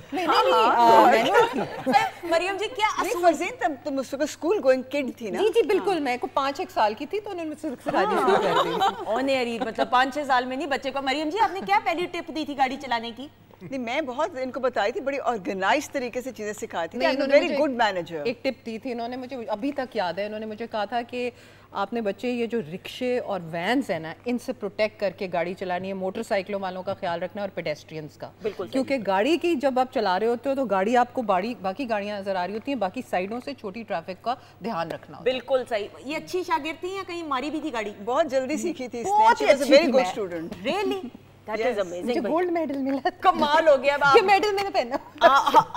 Speaker 1: मरियम जी क्या
Speaker 3: फरजीन तुम उस वक्त स्कूल गोइंग किड थी ना?
Speaker 8: जी बिल्कुल। मैं को 5-1 साल की थी तो उन्होंने मुझसे सिखानी शुरू कर दी।
Speaker 1: ऑन एयर ही, मतलब 5-6 साल में नहीं बच्चे को। मरियम जी आपने क्या पहली टिप दी थी गाड़ी चलाने की?
Speaker 3: नहीं, मैं बहुत इनको बताई थी, बड़ी ऑर्गेनाइज तरीके से चीजें सिखाई थी। Very good manager.
Speaker 8: एक टिप दी थी इन्होंने मुझे, अभी तक याद है। इन्होंने मुझे कहा था कि आपने बच्चे ये जो रिक्शे और वैन्स है ना, इनसे प्रोटेक्ट करके गाड़ी चलानी है, मोटरसाइकिलों वालों का ख्याल रखना है और पेडेस्ट्रियंस का। बिल्कुल। क्योंकि गाड़ी की जब आप चला रहे होते हो तो गाड़ी आपको बाकी गाड़ियां नजर आ रही होती हैं, बाकी साइडों से छोटी ट्रैफिक का ध्यान रखना।
Speaker 1: बिल्कुल सही। ये अच्छी शागिर्द थी या कहीं मारी भी थी गाड़ी?
Speaker 3: बहुत जल्दी सीखी थी
Speaker 8: इसने।
Speaker 3: Very good student.
Speaker 1: Really? That is amazing.
Speaker 8: मुझे गोल्ड मेडल मिला।
Speaker 1: कमाल हो गया।
Speaker 8: ये मेडल मैंने पहना।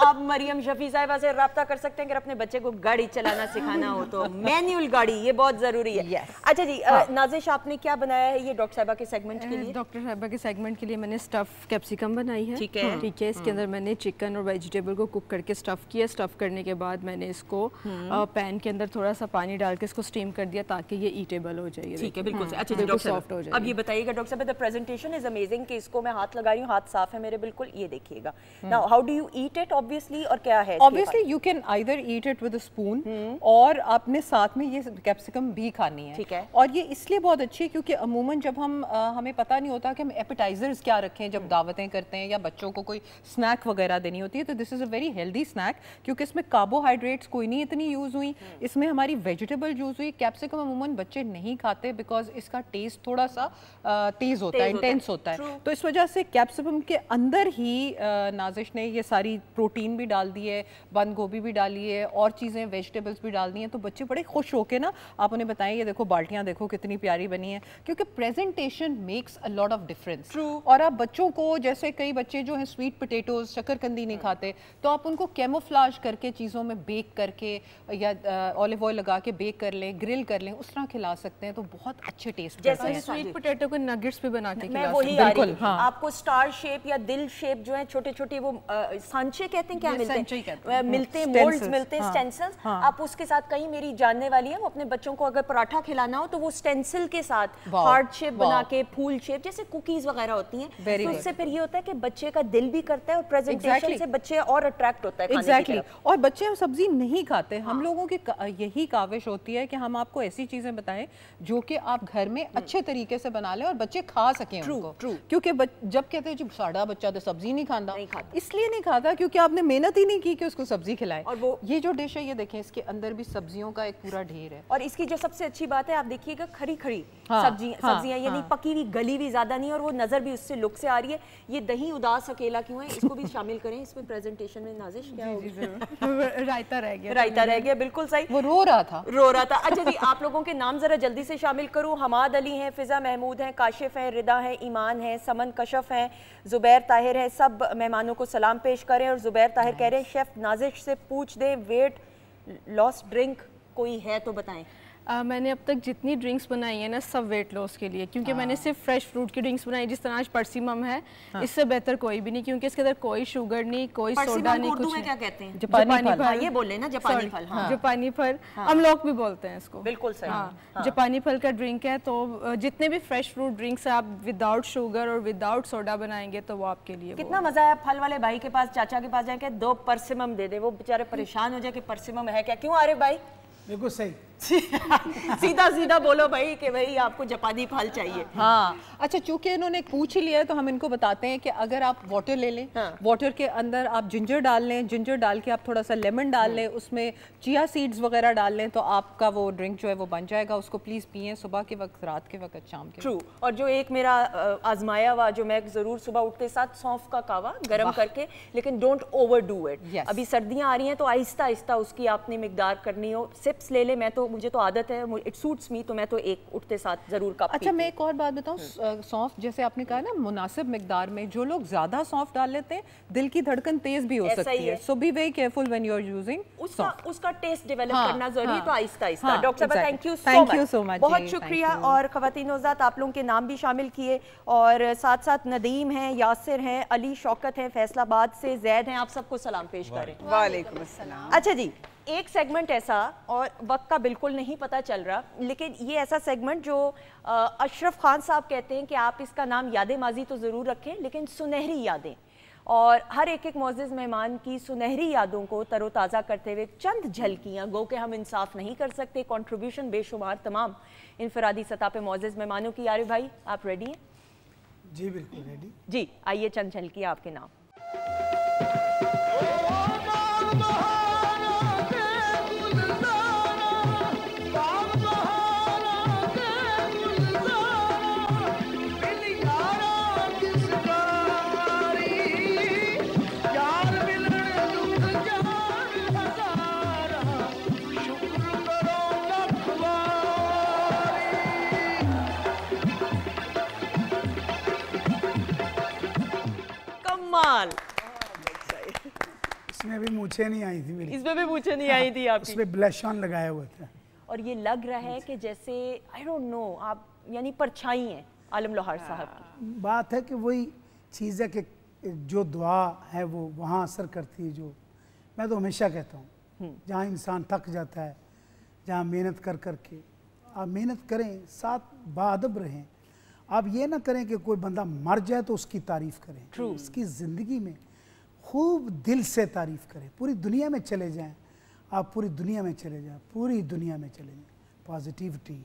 Speaker 1: आप मरियम शफी साहिबा से राब्ता कर सकते हैं अगर अपने बच्चे को गाड़ी चलाना सिखाना हो तो। मैनुअल गाड़ी ये बहुत जरूरी है।
Speaker 8: yes.
Speaker 1: अच्छा जी, नाजिश आपने क्या बनाया है ये डॉक्टर साहिबा के सेगमेंट के लिए?
Speaker 6: डॉक्टर साहिबा के सेगमेंट के लिए मैंने स्टफ कैप्सिकम बनाई है।
Speaker 1: ठीक है।
Speaker 6: ठीक है। इसके अंदर मैंने चिकन और वेजिटेबल को कुक करके स्टफ किया। स्टफ करने के बाद मैंने इसको पैन के अंदर थोड़ा सा पानी डाल के इसको स्टीम कर दिया ताकि ये ईटेबल हो जाए।
Speaker 1: ठीक है, बिल्कुल। अच्छा जी, सॉफ्ट हो जाए। अब ये बताइएगा डॉक्टर साहब, द प्रेजेंटेशन इज अमेजिंग कि इसको मैं हाथ लगा रही हूँ, हाथ साफ है मेरे बिल्कुल। ये देखिएगा। Now how do you eat it obviously, और क्या है?
Speaker 8: Obviously you can either eat it with a spoon, और आपने साथ में ये कैप्सिकम भी खानी है।
Speaker 1: ठीक है।
Speaker 8: और ये इसलिए बहुत अच्छी है क्योंकि अमूमन जब हमें पता नहीं होता कि हम एपेटाइजर्स क्या रखें जब दावतें करते हैं या बच्चों को कोई स्नैक वगैरह देनी होती है, तो this is a very healthy snack क्योंकि इसमें कार्बोहाइड्रेट्स कोई नहीं इतनी यूज हुई, इसमें हमारी वेजिटेबल यूज हुई। कैप्सिकम अमूमन बच्चे नहीं खाते बिकॉज इसका टेस्ट थोड़ा सा तेज होता है, इंटेंस होता है। तो इस वजह से कैप्सिकम के अंदर ही नाजिश ने ये सारी प्रोटीन भी डाल दी है, बंद गोभी भी डाली है, और चीज़ें वेजिटेबल्स भी डाल दी हैं। तो बच्चे बड़े खुश होके ना, आप उन्हें बताएं ये देखो बाल्टियाँ देखो कितनी प्यारी बनी है, क्योंकि presentation makes a lot of difference. और आप बच्चों को, जैसे कई बच्चे जो हैं स्वीट पोटैटोज, शकरकंदी नहीं खाते, तो आप उनको कैमोफ्लाज करके चीज़ों में बेक करके या ऑलिव ऑयल लगा के बेक कर लें, ग्रिल कर लें, उस तरह खिला सकते हैं तो बहुत अच्छे टेस्ट।
Speaker 1: जैसे
Speaker 6: स्वीट पोटैटो को नगेट्स भी बना के
Speaker 1: मैं वही आ रही हूँ। आपको स्टार शेप या दिल शेप जो है छोटे छोटे वो सांचे कहते हैं, क्या मिलते हैं मोल्ड्स मिलते हैं, स्टेंसिल्स। आप उसके साथ, कहीं मेरी जानने वाली है वो अपने बच्चों को अगर पराठा खिलाना हो तो वो स्टेंसिल के साथ हार्ट शेप बना के, फूल शेप, जैसे कुकीज वगैरह होती हैं, तो उससे फिर ये होता है कि बच्चे का दिल भी करता है और प्रेजेंटेशन से बच्चे और अट्रैक्ट होता है खाने की तरफ।
Speaker 8: और बच्चे सब्जी नहीं खाते। हम लोगों की यही काविश होती है कि हम आपको ऐसी चीजें बताएं जो कि आप घर में अच्छे तरीके से बना लें और बच्चे खा सकें उनको। क्योंकि जब कहते हैं जी साड़ा बच्चा तो सब्जी नहीं खाता, इसलिए नहीं खाता क्योंकि आपने मेहनत ही नहीं की कि उसको सब्जी खिलाएं। और वो ये जो डिश है ये देखें, इसके अंदर भी सब्जियों का एक पूरा ढेर है।
Speaker 1: और इसकी जो सबसे अच्छी बात है, आप देखिएगा खड़ी खड़ी सब्जियां, यानी पकी हुई गली भी ज्यादा नहीं, और वो नजर भी उससे लुक से आ रही है। ये दही उदास अकेला क्यों है, इसको भी शामिल करें इसमें प्रेजेंटेशन में। नाजिश क्या
Speaker 6: रायता रह गया,
Speaker 1: रायता रह गया, बिल्कुल सही।
Speaker 8: वो रो रहा था।
Speaker 1: अच्छा जी, आप लोगों के नाम जरा जल्दी से शामिल करूं। हमाद अली हैं, फिजा महमूद हैं, काशिफ हैं, रिदा हैं, ईमान हैं, समन कशफ हैं, जुबैर ताहिर हैं। सब मेहमानों को सलाम पेश करें। और जुबैर ताहिर कह रहे हैं शेफ नाजिश से पूछ दें वेट लॉस ड्रिंक कोई है तो बताएं।
Speaker 6: मैंने अब तक जितनी ड्रिंक्स बनाई है ना, सब वेट लॉस के लिए, क्योंकि मैंने सिर्फ फ्रेश फ्रूट की ड्रिंक्स बनाई, जिस तरह आज परसिमम है, इससे बेहतर कोई भी नहीं, क्योंकि इसके अंदर कोई शुगर नहीं, कोई सोडा नहीं, कुछ नहीं।
Speaker 1: क्या कहते हैं?
Speaker 6: जापानी फल।
Speaker 1: ये बोले ना, जापानी फल।
Speaker 6: जापानी फल, हम लोग भी बोलते हैं इसको।
Speaker 1: बिल्कुल सही।
Speaker 6: जापानी फल का ड्रिंक है। तो जितने भी फ्रेश फ्रूट ड्रिंक्स आप विदाउट शुगर और विदाउट सोडा बनाएंगे तो वो आपके लिए
Speaker 1: कितना मजा है। फल वाले भाई के पास, चाचा के पास जाके 2 परसिमम दे दे, वो बेचारे परेशान हो जाए कि परसिमम है क्या। क्यों आरिफ भाई?
Speaker 2: बिल्कुल सही।
Speaker 1: सीधा सीधा बोलो भाई कि भाई आपको जापानी फल चाहिए।
Speaker 8: हाँ अच्छा, चूंकि इन्होंने पूछ ही लिया है तो हम इनको बताते हैं कि अगर आप वाटर ले लें, वाटर के अंदर आप जिंजर डाल लें, जिंजर डाल के आप थोड़ा सा लेमन डाल लें, उसमें चिया सीड्स वगैरह डाल लें, तो आपका वो ड्रिंक जो है वो बन जाएगा। उसको प्लीज़ पिएं सुबह के वक्त, रात के वक्त, शाम के।
Speaker 1: ट्रू। और जो एक मेरा आजमाया हुआ जो मैं ज़रूर सुबह उठते साथ सौंफ का कावा गर्म करके, लेकिन डोंट ओवर डू इट। अभी सर्दियाँ आ रही हैं तो आहिस्ता आहिस्ता उसकी आपने मिकदार करनी हो। सिप्स ले ले, मैं तो मुझे तो आदत है, इट सूट्स मी, तो मैं तो एक उठते साथ जरूर कप।
Speaker 8: अच्छा मैं एक और बात बताऊं, सौंफ जैसे आपने कहा ना मुनासिब मिकदार में, जो लोग ज्यादा सौंफ डाल लेते हैं दिल की धड़कन तेज भी हो सकती है। So be very careful when you are using
Speaker 1: उसका टेस्ट डेवलप करना जरूरी है, तो आहिस्ता आहिस्ता। डॉक्टर साहब
Speaker 8: थैंक यू सो मच,
Speaker 1: बहुत शुक्रिया। और खवातीन हज़रात आप लोगों के नाम भी शामिल किए, और साथ साथ नदीम हैं, यासिर हैं, अली शौकत हैं फैसलाबाद से, जैद हैं, आप सबको सलाम पेश करें।
Speaker 3: वालेकुम अस्सलाम।
Speaker 1: अच्छा जी, एक सेगमेंट ऐसा, और वक्त का बिल्कुल नहीं पता चल रहा, लेकिन ये ऐसा सेगमेंट जो अशरफ खान साहब कहते हैं कि आप इसका नाम यादें माजी तो ज़रूर रखें, लेकिन सुनहरी यादें, और हर एक मोअज़्ज़िज़ मेहमान की सुनहरी यादों को तरोताज़ा करते हुए चंद झलकियाँ, गो के हम इंसाफ नहीं कर सकते, कंट्रीब्यूशन बेशुमार तमाम इनफरादी सतह पे मुअज़्ज़िज़ मेहमानों की। आरिफ भाई आप रेडी हैं?
Speaker 2: जी बिल्कुल रेडी।
Speaker 1: जी आइए, चंद झलकियाँ आपके नाम।
Speaker 2: इसमें भी मूछें नहीं आई थी मेरी।
Speaker 1: इसमें भी मूछें नहीं आई थी आपकी।
Speaker 2: उसमें ब्लश ऑन लगाया हुआ था।
Speaker 1: और ये लग रहा है कि जैसे आई डोंट नो आप यानी परछाई हैं आलम लोहार साहब की।
Speaker 2: बात है कि वही चीज़ है कि जो दुआ है वो वहाँ असर करती है। जो मैं तो हमेशा कहता हूँ, जहाँ इंसान थक जाता है, जहाँ मेहनत कर कर के आप मेहनत करें, साथ बाअदब रहें। आप ये ना करें कि कोई बंदा मर जाए तो उसकी तारीफ़ करें। उसकी ज़िंदगी में खूब दिल से तारीफ़ करें। पूरी दुनिया में चले जाएं, आप पूरी दुनिया में चले जाएं, पूरी दुनिया में चले जाएं। पॉजिटिविटी,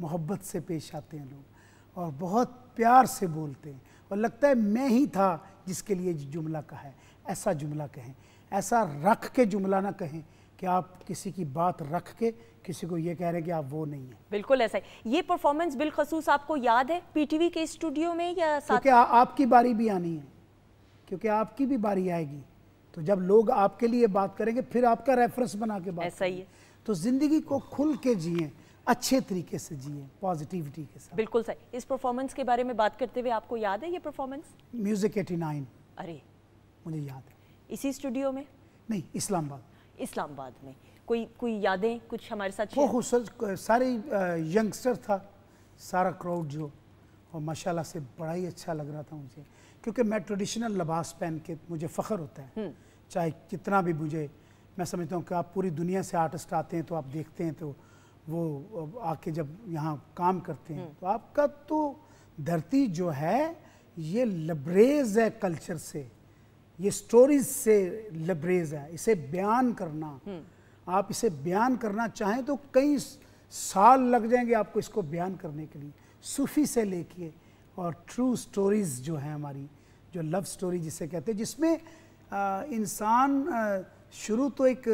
Speaker 2: मोहब्बत से पेश आते हैं लोग, और बहुत प्यार से बोलते हैं, और लगता है मैं ही था जिसके लिए जुमला कहा है। ऐसा जुमला कहें, ऐसा रख के जुमला ना कहें कि आप किसी की बात रख के किसी को ये कह रहे हैं कि आप वो नहीं है।
Speaker 1: बिल्कुल ऐसा ही। ये परफॉर्मेंस बिलखसूस आपको याद है पीटीवी के स्टूडियो में या साथ?
Speaker 2: क्योंकि आपकी बारी भी आनी है, क्योंकि आपकी भी बारी आएगी, तो जब लोग आपके लिए बात करेंगे फिर आपका रेफरेंस बना के बात
Speaker 1: ऐसा ही है।
Speaker 2: तो ज़िंदगी को खुल के जिए, अच्छे तरीके से जिए, पॉजिटिविटी के साथ।
Speaker 1: बिल्कुल सही। इस परफॉर्मेंस के बारे में बात करते हुए आपको याद है ये परफॉर्मेंस?
Speaker 2: म्यूजिक 89।
Speaker 1: अरे
Speaker 2: मुझे याद है।
Speaker 1: इसी स्टूडियो में?
Speaker 2: नहीं, इस्लामाबाद।
Speaker 1: इस्लामाबाद में। कोई यादें कुछ हमारे साथ?
Speaker 2: वो सारे यंगस्टर था सारा क्राउड जो, और माशाल्लाह से बड़ा ही अच्छा लग रहा था मुझे, क्योंकि मैं ट्रेडिशनल लिबास पहन के मुझे फ़ख्र होता है। चाहे कितना भी मुझे, मैं समझता हूँ कि आप पूरी दुनिया से आर्टिस्ट आते हैं तो आप देखते हैं, तो वो आके जब यहाँ काम करते हैं तो आपका तो धरती जो है ये लबरेज है कल्चर से, ये स्टोरीज से लबरेज है। इसे बयान करना, आप इसे बयान करना चाहें तो कई साल लग जाएंगे आपको इसको बयान करने के लिए। सूफी से लेके और ट्रू स्टोरीज़ जो हैं हमारी, जो लव स्टोरी जिसे कहते हैं, जिसमें इंसान शुरू तो एक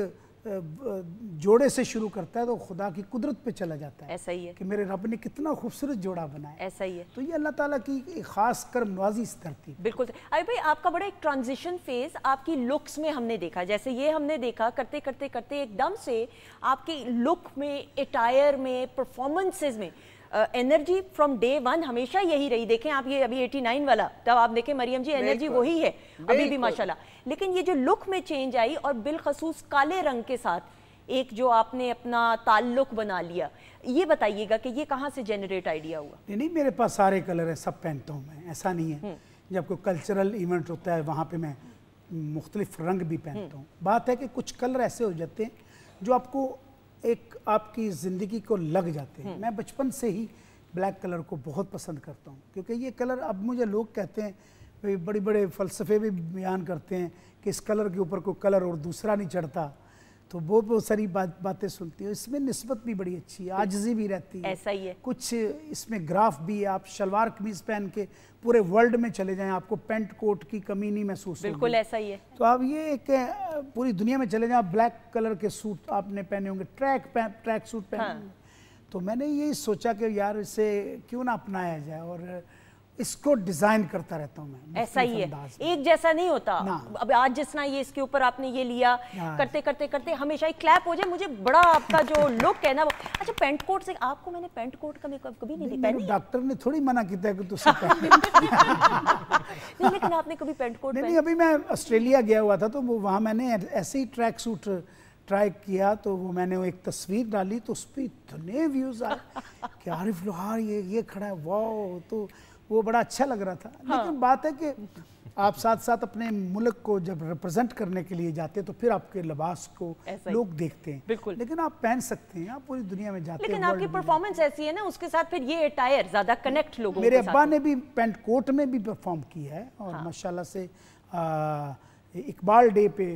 Speaker 2: जोड़े से शुरू करता है तो खुदा की कुदरत पे चला जाता है।
Speaker 1: ऐसा ही है
Speaker 2: कि मेरे रब ने कितना खूबसूरत जोड़ा बनाया।
Speaker 1: ऐसा ही है।
Speaker 2: तो ये अल्लाह ताला की एक खास करम नवाजी इस धरती।
Speaker 1: बिल्कुल। अरे भाई आपका बड़ा एक ट्रांजिशन फेज आपकी लुक्स में हमने देखा, जैसे ये हमने देखा करते करते करते एकदम से आपकी लुक में, अटायर में, परफॉर्मेंसेज में एनर्जी फ्रॉम डे वन हमेशा यही रही। देखें आप ये अभी 89 वाला, तब आप देखें मरियम जी एनर्जी वही है अभी भी माशाल्लाह, लेकिन ये जो लुक में चेंज आई और बिलखसूस काले रंग के साथ एक जो आपने अपना ताल्लुक बना लिया, ये बताइएगा कि ये कहाँ से जनरेट आइडिया हुआ?
Speaker 2: नहीं, मेरे पास सारे कलर हैं, सब पहनता हूँ मैं, ऐसा नहीं है। जब कोई कल्चरल इवेंट होता है वहाँ पे मैं मुख्तलिफ रंग भी पहनता हूँ। बात है कि कुछ कलर ऐसे हो जाते हैं जो आपको एक आपकी ज़िंदगी को लग जाते हैं। मैं बचपन से ही ब्लैक कलर को बहुत पसंद करता हूँ, क्योंकि ये कलर, अब मुझे लोग कहते हैं, बड़े बड़े फ़लसफ़े भी बयान करते हैं कि इस कलर के ऊपर कोई कलर और दूसरा नहीं चढ़ता, तो वो बहुत सारी बातें सुनती हो। इसमें निस्बत भी बड़ी अच्छी है, आजिज़ी भी रहती है।
Speaker 1: ऐसा ही है। कुछ
Speaker 2: इसमें ग्राफ भी है। आप शलवार कमीज पहन के पूरे वर्ल्ड में चले जाएं, आपको पेंट कोट की कमी नहीं महसूस होगी।
Speaker 1: बिल्कुल ऐसा ही है।
Speaker 2: तो आप ये एक पूरी दुनिया में चले जाएं, आप ब्लैक कलर के सूट आपने पहने होंगे, ट्रैक सूट पहने होंगे। तो मैंने यही सोचा कि यार इसे क्यों ना अपनाया जाए, और इसको डिजाइन करता रहता हूँ मैं।
Speaker 1: ऐसा ही है, एक जैसा नहीं होता। अब आज जिस ना ये इसके ऊपर आपने ये लिया, करते करते करते हमेशा एक क्लैप हो जाए। मुझे बड़ा आपका जो लुक है ना वो। अच्छा, पेंट कोट से आपको मैंने पेंट कोट कभी नहीं पहनी।
Speaker 2: डॉक्टर ने थोड़ी मना किया है कि तुम
Speaker 1: नहीं, लेकिन आपने कभी पेंट कोट
Speaker 2: नहीं। अभी मैं ऑस्ट्रेलिया गया हुआ था, तो वहाँ मैंने ऐसे ही ट्रैक सूट ट्राई किया, तो वो मैंने वो एक तस्वीर डाली, तो उस पर इतने व्यूज आए कि आरिफ लोहार ये खड़ा है, वाह। तो वो बड़ा अच्छा लग रहा था। लेकिन बात है कि आप साथ साथ अपने मुल्क को जब रिप्रेजेंट करने के लिए जाते हैं, तो फिर आपके लिबास को लोग देखते हैं।
Speaker 1: बिल्कुल।
Speaker 2: लेकिन आप पहन सकते हैं, आप पूरी दुनिया में जाते हैं।
Speaker 1: लेकिन आपकी परफॉर्मेंस ऐसी है ना, उसके साथ फिर ये अटायर ज्यादा कनेक्ट लोगों
Speaker 2: मेरे अब्बा ने भी पेंट कोट में भी परफॉर्म किया है, और माशाल्लाह से इकबाल डे पे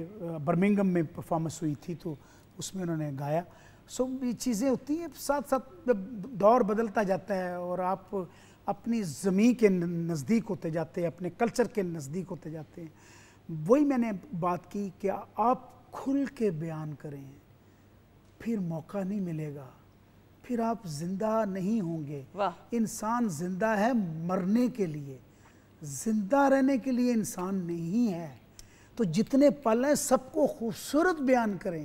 Speaker 2: बर्मिंघम में परफॉर्मेंस हुई थी, तो उसमें उन्होंने गाया। सो ये चीज़ें होती हैं, साथ साथ दौर बदलता जाता है और आप अपनी ज़मीन के नज़दीक होते जाते हैं, अपने कल्चर के नज़दीक होते जाते हैं। वही मैंने बात की कि आप खुल के बयान करें, फिर मौका नहीं मिलेगा, फिर आप जिंदा नहीं होंगे। इंसान जिंदा है मरने के लिए, जिंदा रहने के लिए इंसान नहीं है। तो जितने पल हैं सबको खूबसूरत बयान करें,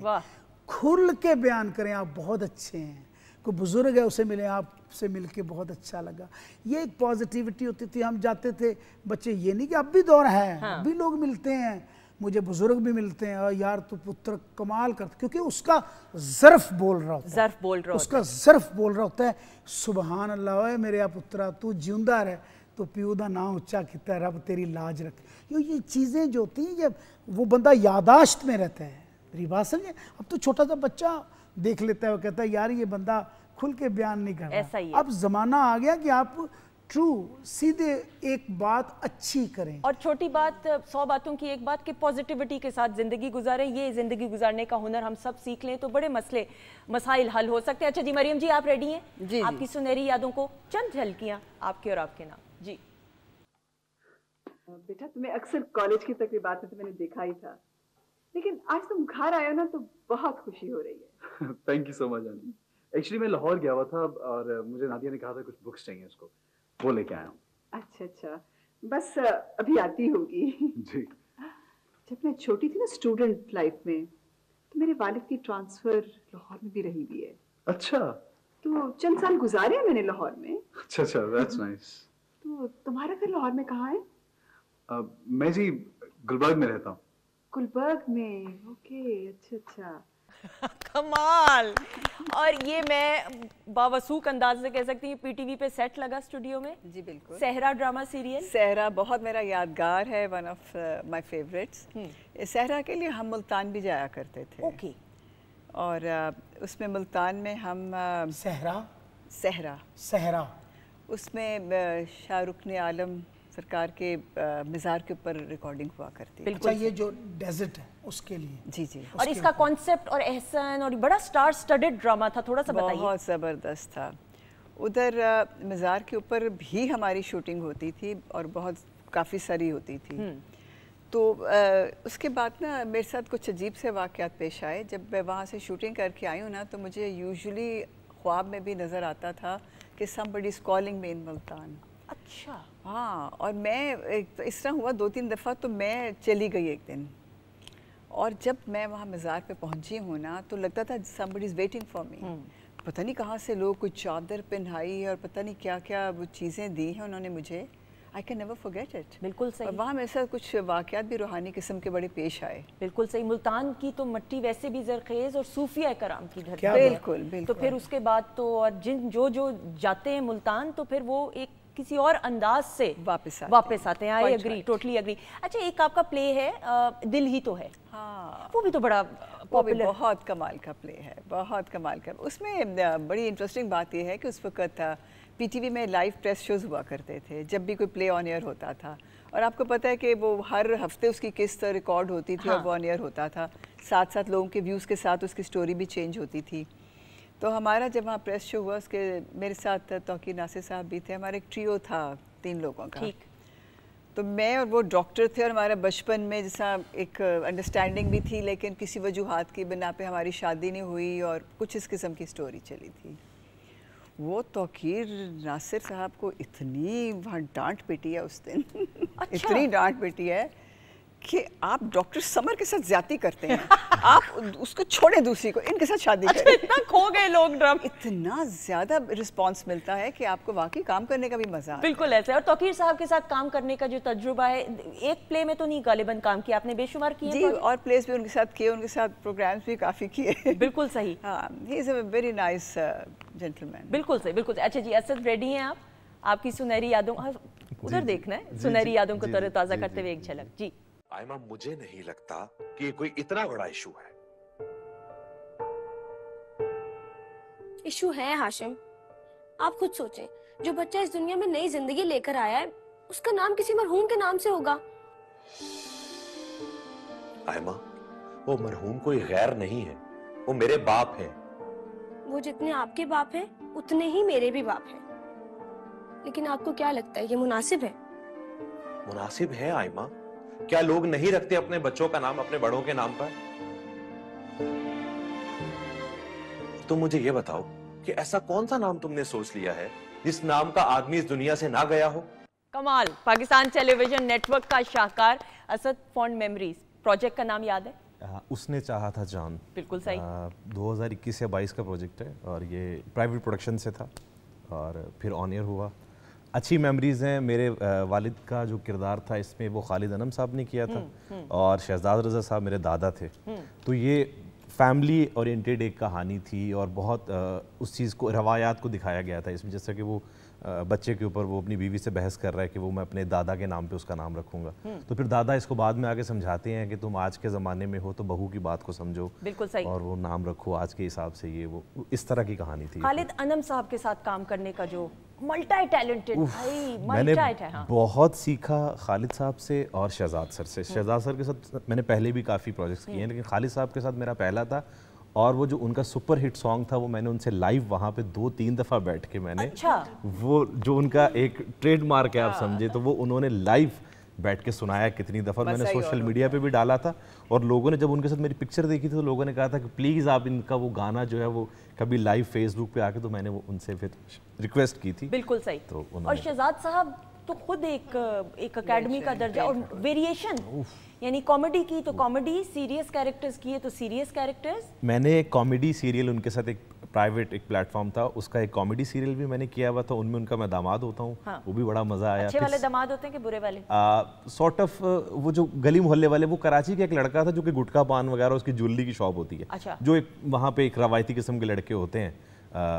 Speaker 2: खुल के बयान करें। आप बहुत अच्छे हैं, कोई बुजुर्ग है उसे मिले, आपसे मिलके बहुत अच्छा लगा। ये एक पॉजिटिविटी होती थी। हम जाते थे बच्चे, ये नहीं कि अब भी दौर है, अब भी लोग मिलते हैं, मुझे बुजुर्ग भी मिलते हैं, और यार तू पुत्र कमाल करता, क्योंकि उसका ज़र्फ बोल रहा होता है, उसका ज़र्फ बोल रहा होता है, सुबहान अल्लाह ओए मेरे पुत्रा तू जिंदा रहे, तो प्यू दा नाम उच्चा किया, रब तेरी लाज रखे। ये चीज़ें जो होती हैं, ये वो बंदा यादाश्त में रहता है। मेरी बात समझे? अब तो छोटा सा बच्चा देख लेता है, वो कहता है यार ये बंदा खुल के बयान नहीं कर रहा। अब जमाना आ गया कि आप ट्रू सीधे एक बात अच्छी करें,
Speaker 1: और छोटी बात 100 बातों की एक बात कि पॉजिटिविटी के साथ जिंदगी गुजारें। ये जिंदगी गुजारने का हुनर हम सब सीख लें तो बड़े मसाइल हल हो सकते हैं। अच्छा जी, मरियम जी आप रेडी हैं? जी, आपकी सुनहरी यादों को चंद झलकियां आपके और आपके नाम। जी
Speaker 3: बेटा, तुम्हें अक्सर कॉलेज की तकरीबात में तो मैंने देखा ही था, लेकिन आज तुम घर आए हो ना तो बहुत खुशी हो रही है।
Speaker 9: Thank you so much aunty. Actually मैं लाहौर गया हुआ था और मुझे नादिया ने कहा था कुछ बुक्स चाहिए उसको, वो लेके आया हूँ। अच्छा अच्छा, बस अभी आती होगी। जी। जब मैं छोटी थी ना स्टूडेंट लाइफ में, तो मेरे वालिद की ट्रांसफर लाहौर में भी रही हुई है। अच्छा। तो चंद साल गुजारे हैं मैंने लाहौर में। अच्छा अच्छा, दैट्स नाइस। तो तुम्हारा घर लाहौर में कहाँ है? मैं जी गुलबर्ग में रहता हूँ। गुलबर्ग में, ओके, अच्छा अच्छा।
Speaker 1: कमाल। और ये मैं बावसूख अंदाज से कह सकती हूँ, पीटीवी पे सेट लगा स्टूडियो में।
Speaker 3: जी बिल्कुल।
Speaker 1: सहरा ड्रामा सीरियल।
Speaker 3: सहरा बहुत मेरा यादगार है, वन ऑफ माय फेवरेट्स। सहरा के लिए हम मुल्तान भी जाया करते थे।
Speaker 1: ओके।
Speaker 3: और उसमें मुल्तान में हम सहरा उसमें शाहरुख ने आलम सरकार के मज़ार के ऊपर रिकॉर्डिंग हुआ करती है।
Speaker 2: अच्छा, ये जो डेजर्ट है उसके लिए।
Speaker 3: जी जी।
Speaker 1: और इसका कॉन्सेप्ट और एहसान और बड़ा स्टार स्टडेड ड्रामा था, थोड़ा सा बताइए।
Speaker 3: बहुत ज़बरदस्त था। उधर मज़ार के ऊपर भी हमारी शूटिंग होती थी और बहुत काफ़ी सारी होती थी। तो उसके बाद ना मेरे साथ कुछ अजीब से वाक़यात पेश आए। जब मैं वहाँ से शूटिंग करके आई हूँ ना, तो मुझे यूजुअली ख्वाब में भी नज़र आता था कि समबडी इज़ कॉलिंग मी इन मुल्तान।
Speaker 1: अच्छा।
Speaker 3: हाँ, और मैं इस तरह हुआ 2-3 दफ़ा, तो मैं चली गई एक दिन, और जब मैं वहाँ मज़ार पे पहुँची हूँ ना, तो लगता था somebody is waiting for me। पता नहीं कहाँ से लोग कुछ चादर पहनाई है और पता नहीं क्या क्या वो चीज़ें दी हैं उन्होंने मुझे। I can never forget it।
Speaker 1: बिल्कुल सही।
Speaker 3: और वहाँ मेरे साथ कुछ वाक़यात भी रूहानी किस्म के बड़े पेश आए।
Speaker 1: बिल्कुल सही। मुल्तान की तो मट्टी वैसे भी जरखेज़ और सूफिया कराम की धरती।
Speaker 3: बिल्कुल बिल्कुल।
Speaker 1: तो फिर उसके बाद तो और जो जाते हैं मुल्तान, तो फिर वो एक किसी और अंदाज से वापस आते हैं। I agree, totally agree. अच्छा, एक आपका प्ले है दिल ही तो है।
Speaker 3: हाँ,
Speaker 1: वो भी तो बड़ा
Speaker 3: पॉपुलर, बहुत कमाल का प्ले है, बहुत कमाल का। उसमें बड़ी इंटरेस्टिंग बात यह है कि उस वक्त पीटीवी में लाइव प्रेस शोज हुआ करते थे जब भी कोई प्ले ऑन एयर होता था, और आपको पता है कि वो हर हफ्ते उसकी किस्त रिकॉर्ड होती थी और वो ऑन एयर होता था, साथ साथ लोगों के व्यूज़ के साथ उसकी स्टोरी भी चेंज होती थी। तो हमारा जब वहाँ प्रेस शो हुआ, उसके मेरे साथ तौकीर नासिर साहब भी थे, हमारा एक ट्रियो था 3 लोगों का। ठीक। तो मैं और वो डॉक्टर थे और हमारा बचपन में जैसा एक अंडरस्टैंडिंग भी थी, लेकिन किसी वजूहात की बिना पे हमारी शादी नहीं हुई और कुछ इस किस्म की स्टोरी चली थी। वो तौकीर नासिर साहब को इतनी वहाँ डांट पिटी है उस दिन अच्छा। इतनी डांट पिटी है कि आप डॉक्टर समर के साथ ज्यादती करते हैं, आप उसको छोड़े दूसरी को, इनके साथ शादी करें।
Speaker 1: इतना खो गए लोग ड्रम।
Speaker 3: इतना ज्यादा रिस्पांस मिलता है कि आपको वाकई काम करने का भी मजा आता है।
Speaker 1: बिल्कुल ऐसे। और तौकीर साहब के साथ काम करने का जो तजुर्बा है, एक प्ले में तो नहीं गालिबन काम किया आपने, बेशुमार किए
Speaker 3: जी, और प्लेस भी उनके साथ किए, उनके साथ प्रोग्राम्स भी काफी किए।
Speaker 1: बिल्कुल सही।
Speaker 3: हाँ, he is a very nice gentleman.
Speaker 1: बिल्कुल सही, बिल्कुल। अच्छा जी, असद रेडी हैं आप? आपकी सुनहरी यादों, उधर देखना है, सुनहरी यादों को तरोताजा करते हुए एक झलक। जी
Speaker 10: आयमा, मुझे नहीं लगता कि ये कोई इतना बड़ा इशू है।
Speaker 11: इशू है हाशिम, आप खुद सोचें, जो बच्चा इस दुनिया में नई जिंदगी लेकर आया है, उसका नाम किसी मरहूम के नाम से होगा।
Speaker 10: आयमा, वो मरहूम कोई गैर नहीं है, वो मेरे बाप हैं।
Speaker 11: वो जितने आपके बाप हैं, उतने ही मेरे भी बाप हैं। लेकिन आपको क्या लगता है ये मुनासिब है?
Speaker 10: मुनासिब है आयमा। क्या लोग नहीं रखते अपने बच्चों का नाम अपने बड़ों के नाम पर? तुम मुझे ये बताओ कि ऐसा कौन सा नाम तुमने सोच लिया है जिस नाम का आदमी इस दुनिया से ना गया हो?
Speaker 1: कमाल। पाकिस्तान टेलीविजन नेटवर्क का शाहकार असद फॉन्ड मेमोरीज, प्रोजेक्ट का नाम याद है?
Speaker 4: उसने चाहा था जान।
Speaker 1: बिल्कुल सही।
Speaker 4: 2021 या 22 का प्रोजेक्ट है और ये प्राइवेट प्रोडक्शन से था और फिर ऑन एयर हुआ। अच्छी मेमोरीज़ हैं। मेरे वालिद का जो किरदार था इसमें वो खालिद अनम साहब ने किया था और शहजाद रज़ा साहब मेरे दादा थे। तो ये फैमिली ओरिएंटेड एक कहानी थी और बहुत उस चीज़ को, रवायात को दिखाया गया था इसमें। जैसा कि वो बच्चे के ऊपर वो अपनी बीवी से बहस कर रहा है कि वो मैं अपने दादा के नाम पे उसका नाम रखूंगा, तो फिर दादा इसको बाद में आके समझाते हैं कि तुम आज के ज़माने में हो तो बहू की बात को समझो। बिल्कुल सही। और वो नाम रखो आज के हिसाब से। ये वो इस तरह की कहानी थी।
Speaker 1: खालिद अनम साहब के साथ काम करने का जो मल्टी टैलेंटेड भाई,
Speaker 4: मैंने बहुत सीखा खालिद साहब से और शहजाद सर से। शहजाद सर के साथ मैंने पहले भी काफ़ी प्रोजेक्ट्स किए हैं, लेकिन खालिद साहब के साथ मेरा पहला था। और वो जो उनका सुपर हिट सॉन्ग था वो मैंने उनसे लाइव वहाँ पे 2-3 दफ़ा बैठ के मैंने, वो जो उनका एक ट्रेडमार्क है आप समझे, तो वो उन्होंने लाइव बैठ के सुनाया कितनी दफ़ा। मैंने सोशल मीडिया पे भी डाला था और लोगों ने जब उनके साथ मेरी पिक्चर देखी थी तो लोगों ने कहा था कि प्लीज़ आप इनका वो गाना जो है वो कभी लाइव फेसबुक पे आके, तो मैंने वो उनसे फिर रिक्वेस्ट की थी।
Speaker 1: बिल्कुल सही।
Speaker 4: तो
Speaker 1: और शहजाद साहब तो खुद एक एकेडमी का दर्जा और वेरिएशन, यानी कॉमेडी की तो कॉमेडी, सीरियस कैरेक्टर्स किए तो सीरियस कैरेक्टर्स।
Speaker 4: मैंने एक कॉमेडी सीरियल उनके साथ, एक प्राइवेट एक प्लेटफॉर्म था उसका, एक कॉमेडी सीरियल भी मैंने किया हुआ था, उनमें उनका मैं दामाद होता हूँ। हाँ। वो भी बड़ा मजा आया।
Speaker 1: अच्छे वाले दामाद होते हैं कि बुरे वाले?
Speaker 4: सॉर्ट ऑफ वो जो गली मोहल्ले वाले, वो कराची का एक लड़का था जो कि गुटखा पान वगैरह उसकी ज्वेलरी की शॉप होती है। अच्छा। जो एक वहाँ पे एक रवायती किस्म के लड़के होते हैं,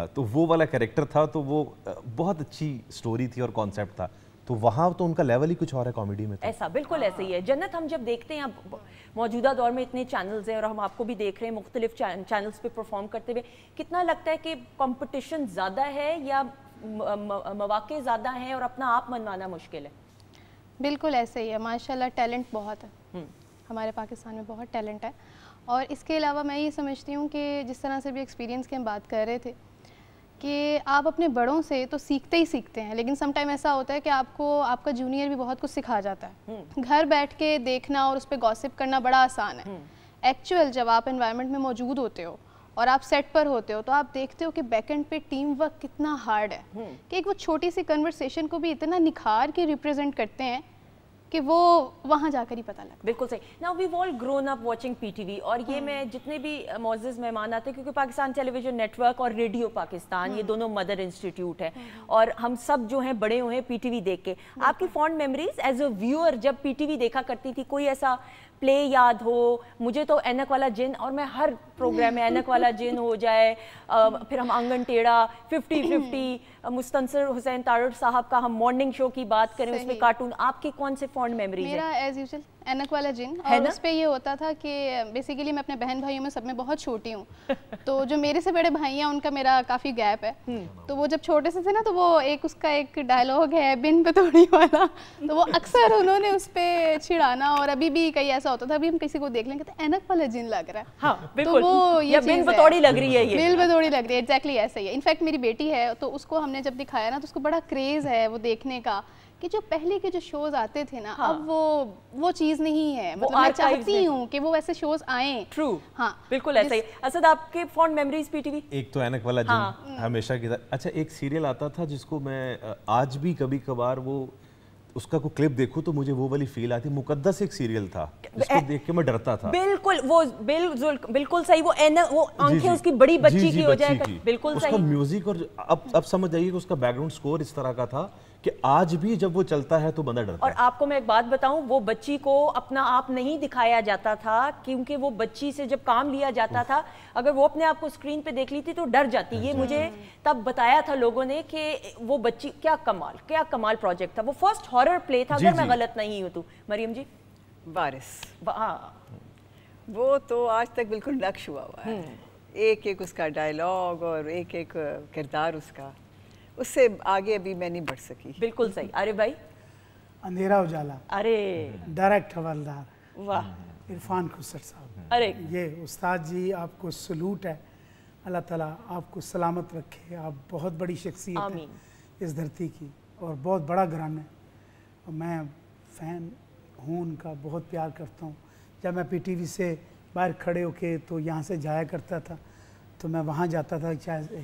Speaker 4: तो वो वाला कैरेक्टर था। तो वो बहुत अच्छी स्टोरी थी और कॉन्सेप्ट था। तो वहाँ तो उनका लेवल ही कुछ और है कॉमेडी में। तो
Speaker 1: ऐसा बिल्कुल ऐसे ही है। जन्नत, हम जब देखते हैं अब मौजूदा दौर में इतने चैनल्स हैं और हम आपको भी देख रहे हैं मुख्तलिफ चैनल्स पे परफॉर्म करते हुए, कितना लगता है कि कंपटीशन ज़्यादा है या मौके ज़्यादा हैं और अपना आप मनवाना मुश्किल है?
Speaker 5: बिल्कुल ऐसे ही है। माशाल्लाह टैलेंट बहुत है हमारे पाकिस्तान में, बहुत टैलेंट है। और इसके अलावा मैं ये समझती हूँ कि जिस तरह से भी एक्सपीरियंस की हम बात कर रहे थे कि आप अपने बड़ों से तो सीखते ही सीखते हैं, लेकिन समटाइम ऐसा होता है कि आपको आपका जूनियर भी बहुत कुछ सिखा जाता है। घर बैठ के देखना और उस पर गॉसिप करना बड़ा आसान है। एक्चुअल जब आप एनवायरनमेंट में मौजूद होते हो और आप सेट पर होते हो तो आप देखते हो कि बैकएंड पे टीम वर्क कितना हार्ड है, कि एक वो छोटी सी कन्वर्सेशन को भी इतना निखार के रिप्रेजेंट करते हैं कि वो वहाँ जाकर ही पता लगता है।
Speaker 1: बिल्कुल सही। Now we all grown up watching PTV, और ये मैं जितने भी मौजूद मेहमान आते हैं, क्योंकि पाकिस्तान टेलीविजन नेटवर्क और रेडियो पाकिस्तान ये दोनों मदर इंस्टीट्यूट है और हम सब जो हैं बड़े हुए हैं पीटीवी देख के। आपकी fond memories as a viewer जब पीटीवी देखा करती थी, कोई ऐसा प्ले याद हो? मुझे तो ऐनक वाला जिन, और मैं हर प्रोग्राम है, ऐनक वाला जिन हो जाए, फिर हम आंगन टेढ़ा, 50-50, मुस्तनसर हुसैन तारड़ साहब का हम मॉर्निंग शो की बात करें, उसमें कार्टून, आपकी कौन से फॉन्ड मेमोरीज
Speaker 5: मेरा
Speaker 1: है?
Speaker 5: एज यूजुअल ऐनक वाला जिन, और उस पे ये होता था कि बेसिकली मैं अपने बहन भाइयों में सब में बहुत छोटी हूँ, तो जो मेरे से बड़े भाई हैं उनका मेरा काफ़ी गैप है, तो वो जब छोटे से थे ना, तो वो उसका एक डायलॉग है बिन बतौड़ी वाला, तो वो अक्सर उन्होंने उस पर छिड़ाना, और अभी भी कहीं ऐसा होता था, अभी हम किसी को देख लेंगे तो ऐनक वाला जिन लग रहा है,
Speaker 1: हाँ,
Speaker 5: तो वो ये
Speaker 1: बिन बतौड़ी लग रही है, ये
Speaker 5: बिन बतौड़ी लग रही है, एग्जैक्टली ऐसा ही है। इनफैक्ट मेरी बेटी है, तो उसको हमने जब दिखाया ना, तो उसको बड़ा क्रेज है वो देखने का कि जो पहले के जो शोज आते थे ना, हाँ। अब वो चीज नहीं है, मतलब मैं चाहती हूँ कि वो वैसे शोज आए।
Speaker 1: ट्रू,
Speaker 5: हाँ,
Speaker 1: बिल्कुल ऐसा ही। असद, आपके फॉन्ड मेमोरीज पीटीवी?
Speaker 4: एक तो ऐनक वाला जिन हमेशा की तरह। अच्छा, एक सीरियल आता था जिसको मैं आज भी कभी कभार वो उसका कोई क्लिप देखूं तो मुझे वो वाली फील आती। मुकद्दस एक सीरियल था जिसको देख के मैं डरता था।
Speaker 1: बिल्कुल, वो बिल्कुल सही, वो आंखें उसकी बड़ी बच्ची की हो जाए, बिल्कुल सही।
Speaker 4: उसका म्यूजिक, और अब समझ जाइए कि उसका बैकग्राउंड स्कोर इस तरह का था कि आज भी जब वो चलता है तो बंदा डरता है।
Speaker 1: और आपको मैं एक बात बताऊं, वो बच्ची को अपना आप नहीं दिखाया जाता था, क्योंकि वो बच्ची से जब काम लिया जाता था, अगर वो अपने आप को स्क्रीन पे देख ली थी तो डर जाती। ये मुझे तब बताया था लोगों ने कि वो बच्ची, क्या कमाल प्रोजेक्ट था। वो फर्स्ट हॉरर प्ले था, अगर मैं गलत नहीं हूं तो। मरियम जी?
Speaker 3: वारिस,
Speaker 1: हाँ,
Speaker 3: वो तो आज तक बिल्कुल नक्श हुआ है, एक एक उसका डायलॉग और एक एक किरदार उसका, उससे आगे अभी मैं नहीं बढ़ सकी।
Speaker 1: बिल्कुल सही। अरे भाई?
Speaker 2: अंधेरा उजाला,
Speaker 1: अरे
Speaker 2: डायरेक्ट हवलदार,
Speaker 1: वाह,
Speaker 2: इरफान खुसर साहब।
Speaker 1: अरे
Speaker 2: ये उस्ताद जी, आपको सलूट है, अल्लाह ताला आपको सलामत रखे, आप बहुत बड़ी शख्सियत है इस धरती की और बहुत बड़ा घराना है, और मैं फ़ैन हूँ उनका, बहुत प्यार करता हूँ। जब मैं पीटीवी से बाहर खड़े होके तो यहाँ से जाया करता था, तो मैं वहाँ जाता था,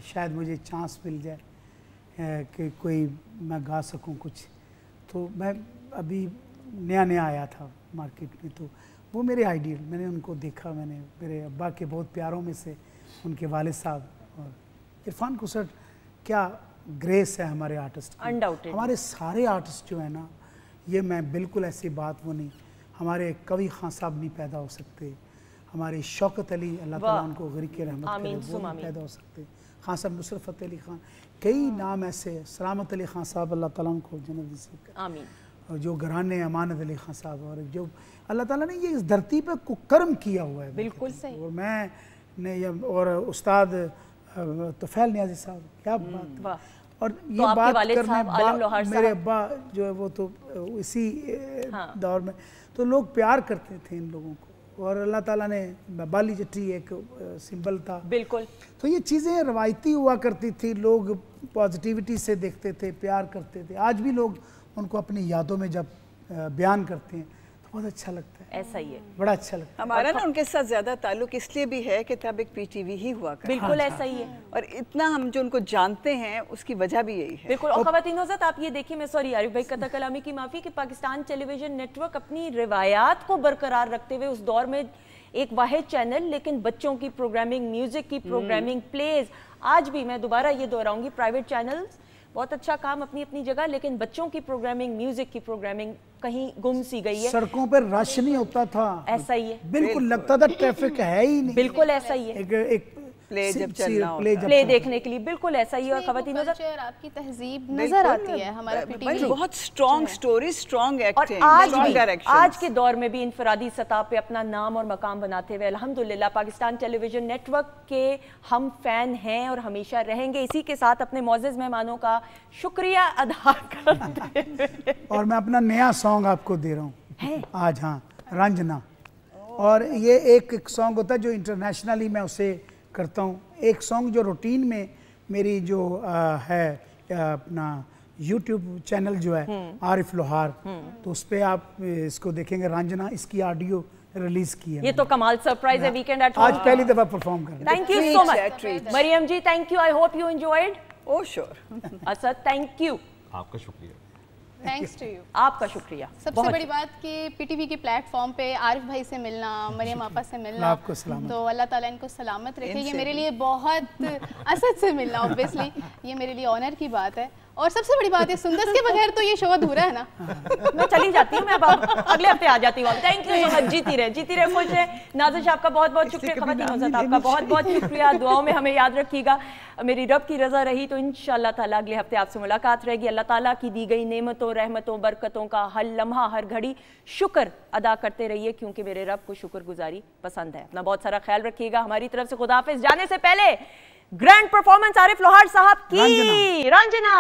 Speaker 2: शायद मुझे चांस मिल जाए कि कोई मैं गा सकूं कुछ। तो मैं अभी नया आया था मार्केट में, तो वो मेरे आइडियल, मैंने उनको देखा, मैंने मेरे अब्बा के बहुत प्यारों में से उनके वालिद साहब और इरफान खुसर, क्या ग्रेस है हमारे आर्टिस्ट की।
Speaker 1: अनडाउटेड
Speaker 2: हमारे सारे आर्टिस्ट जो है ना, ये मैं बिल्कुल ऐसी बात वो नहीं, हमारे कवि खान साहब नहीं पैदा हो सकते, हमारे शौकत अली, अल्लाह ताला उनको गरीक़ रहमत करे, वो नहीं पैदा हो सकते, खान साहब, नुसरत फ़तेह अली खान, कई नाम ऐसे, सलामत अली खान साहब, अल्लाह ताला उनको जन्नत नसीब करे, आमीन। और जो घराने अमानत अली खान साहब, और जो अल्लाह ताला ने ये इस धरती पे कुकर्म किया हुआ है,
Speaker 1: बिल्कुल सही।
Speaker 2: और मैंने और उस्ताद तुफैल नियाज़ी साहब, क्या बात। और ये बात करने मेरे अब्बा जो है वो तो इसी दौर में, तो लोग प्यार करते थे इन लोगों को, और अल्लाह ताला ने, बाली जट्टी एक सिंबल था, बिल्कुल। तो ये चीज़ें रवायती हुआ करती थी, लोग पॉजिटिविटी से देखते थे, प्यार करते थे। आज भी लोग उनको अपनी यादों में जब बयान करते हैं तो बहुत अच्छा लगता है।
Speaker 1: ऐसा ही है,
Speaker 2: बड़ा अच्छा लगता है।
Speaker 3: हमारा ना उनके साथ ज़्यादा ताल्लुक इसलिए भी है कि तब एक पीटीवी ही हुआ करता।
Speaker 1: बिल्कुल ऐसा ही है,
Speaker 3: और इतना हम जो उनको जानते हैं उसकी वजह भी यही है।
Speaker 1: बिल्कुल। और ख़वातीन हज़रात, आप ये देखिए, मैं सॉरी आरिफ भाई, कता कलामी की माफ़ी, कि पाकिस्तान टेलीविज़न नेटवर्क अपनी रिवायात को बरकरार रखते हुए उस दौर में एक वाहिद चैनल, लेकिन बच्चों की प्रोग्रामिंग, म्यूज़िक की प्रोग्रामिंग, प्लेज, आज भी मैं दोबारा ये दोहराऊंगी, प्राइवेट चैनल्स बहुत अच्छा काम अपनी अपनी जगह, लेकिन बच्चों की प्रोग्रामिंग, म्यूजिक की प्रोग्रामिंग कहीं गुम सी गई है।
Speaker 2: सड़कों पर रश नहीं होता था,
Speaker 1: ऐसा ही है,
Speaker 2: बिल्कुल लगता था ट्रैफिक है ही नहीं,
Speaker 1: बिल्कुल ऐसा ही है।
Speaker 2: एक
Speaker 3: प्ले जब चलना
Speaker 1: प्ले देखने के लिए, बिल्कुल ऐसा ही है। ख़वातीन
Speaker 5: आपकी तहजीब नजर आती है हमारा पीटीवी,
Speaker 3: बहुत स्ट्रॉन्ग स्टोरी, स्ट्रॉन्ग एक्टिंग,
Speaker 1: और आज के दौर में भी इंफरादी सतह पे अपना नाम और मकाम बनाते हुए अल्हम्दुलिल्लाह पाकिस्तान टेलीविजन नेटवर्क के हम फैन हैं और हमेशा रहेंगे। इसी के साथ अपने मौजूद मेहमानों का शुक्रिया अदा करते हुए
Speaker 2: और मैं अपना नया सॉन्ग आपको दे रहा हूँ आज, हाँ, रंजना। और ये एक सॉन्ग होता है जो इंटरनेशनली मैं उसे करता हूँ, एक सॉन्ग जो रूटीन में मेरी जो है अपना YouTube चैनल जो है आरिफ लोहार, तो उस पर आप इसको देखेंगे, रंजना, इसकी ऑडियो रिलीज की है।
Speaker 1: ये तो कमाल सरप्राइज है, वीकेंड एट होम
Speaker 2: आज पहली दफा परफॉर्म कर रहे हैं।
Speaker 1: Thank you so much Maryam ji, thank you, I hope you enjoyed.
Speaker 3: Oh sure.
Speaker 1: Asad, thank you.
Speaker 4: आपका शुक्रिया।
Speaker 5: थैंक्स टू यू,
Speaker 1: आपका शुक्रिया।
Speaker 5: सबसे बड़ी बात कि पीटीवी के प्लेटफॉर्म पे आरिफ भाई से मिलना, मरियम आपा से मिलना, तो अल्लाह ताला इनको सलामत रखे। ये मेरे लिए बहुत, असद से मिलना ऑब्वियसली ये मेरे लिए ऑनर की बात है। और सबसे बड़ी बात है सुंदस के बगैर तो ये शो अधूरा है ना।
Speaker 1: मैं चली जाती हूँ, मैं अब अगले हफ्ते आ जाती हूँ। थैंक यू सो मच, जीती रहे खुश रहे। नाज़िश आपका बहुत बहुत शुक्रिया, ख़वातीन हज़रात आपका बहुत बहुत शुक्रिया, दुआओं में हमें याद रखिएगा। मेरी रब की रज़ा रही तो इंशाअल्लाह ताला अगले हफ्ते आपसे मुलाकात रहेगी। अल्लाह ताला की दी गई नेमतों, रहमतों, बरकतों का हर लम्हा हर घड़ी शुक्र अदा करते रहिए, क्योंकि मेरे रब को शुक्रगुजारी पसंद है। अपना बहुत सारा ख्याल रखिएगा। हमारी तरफ से खुदा हाफिज़। जाने से पहले ग्रैंड परफॉर्मेंस आरिफ लोहार साहब की रंजना।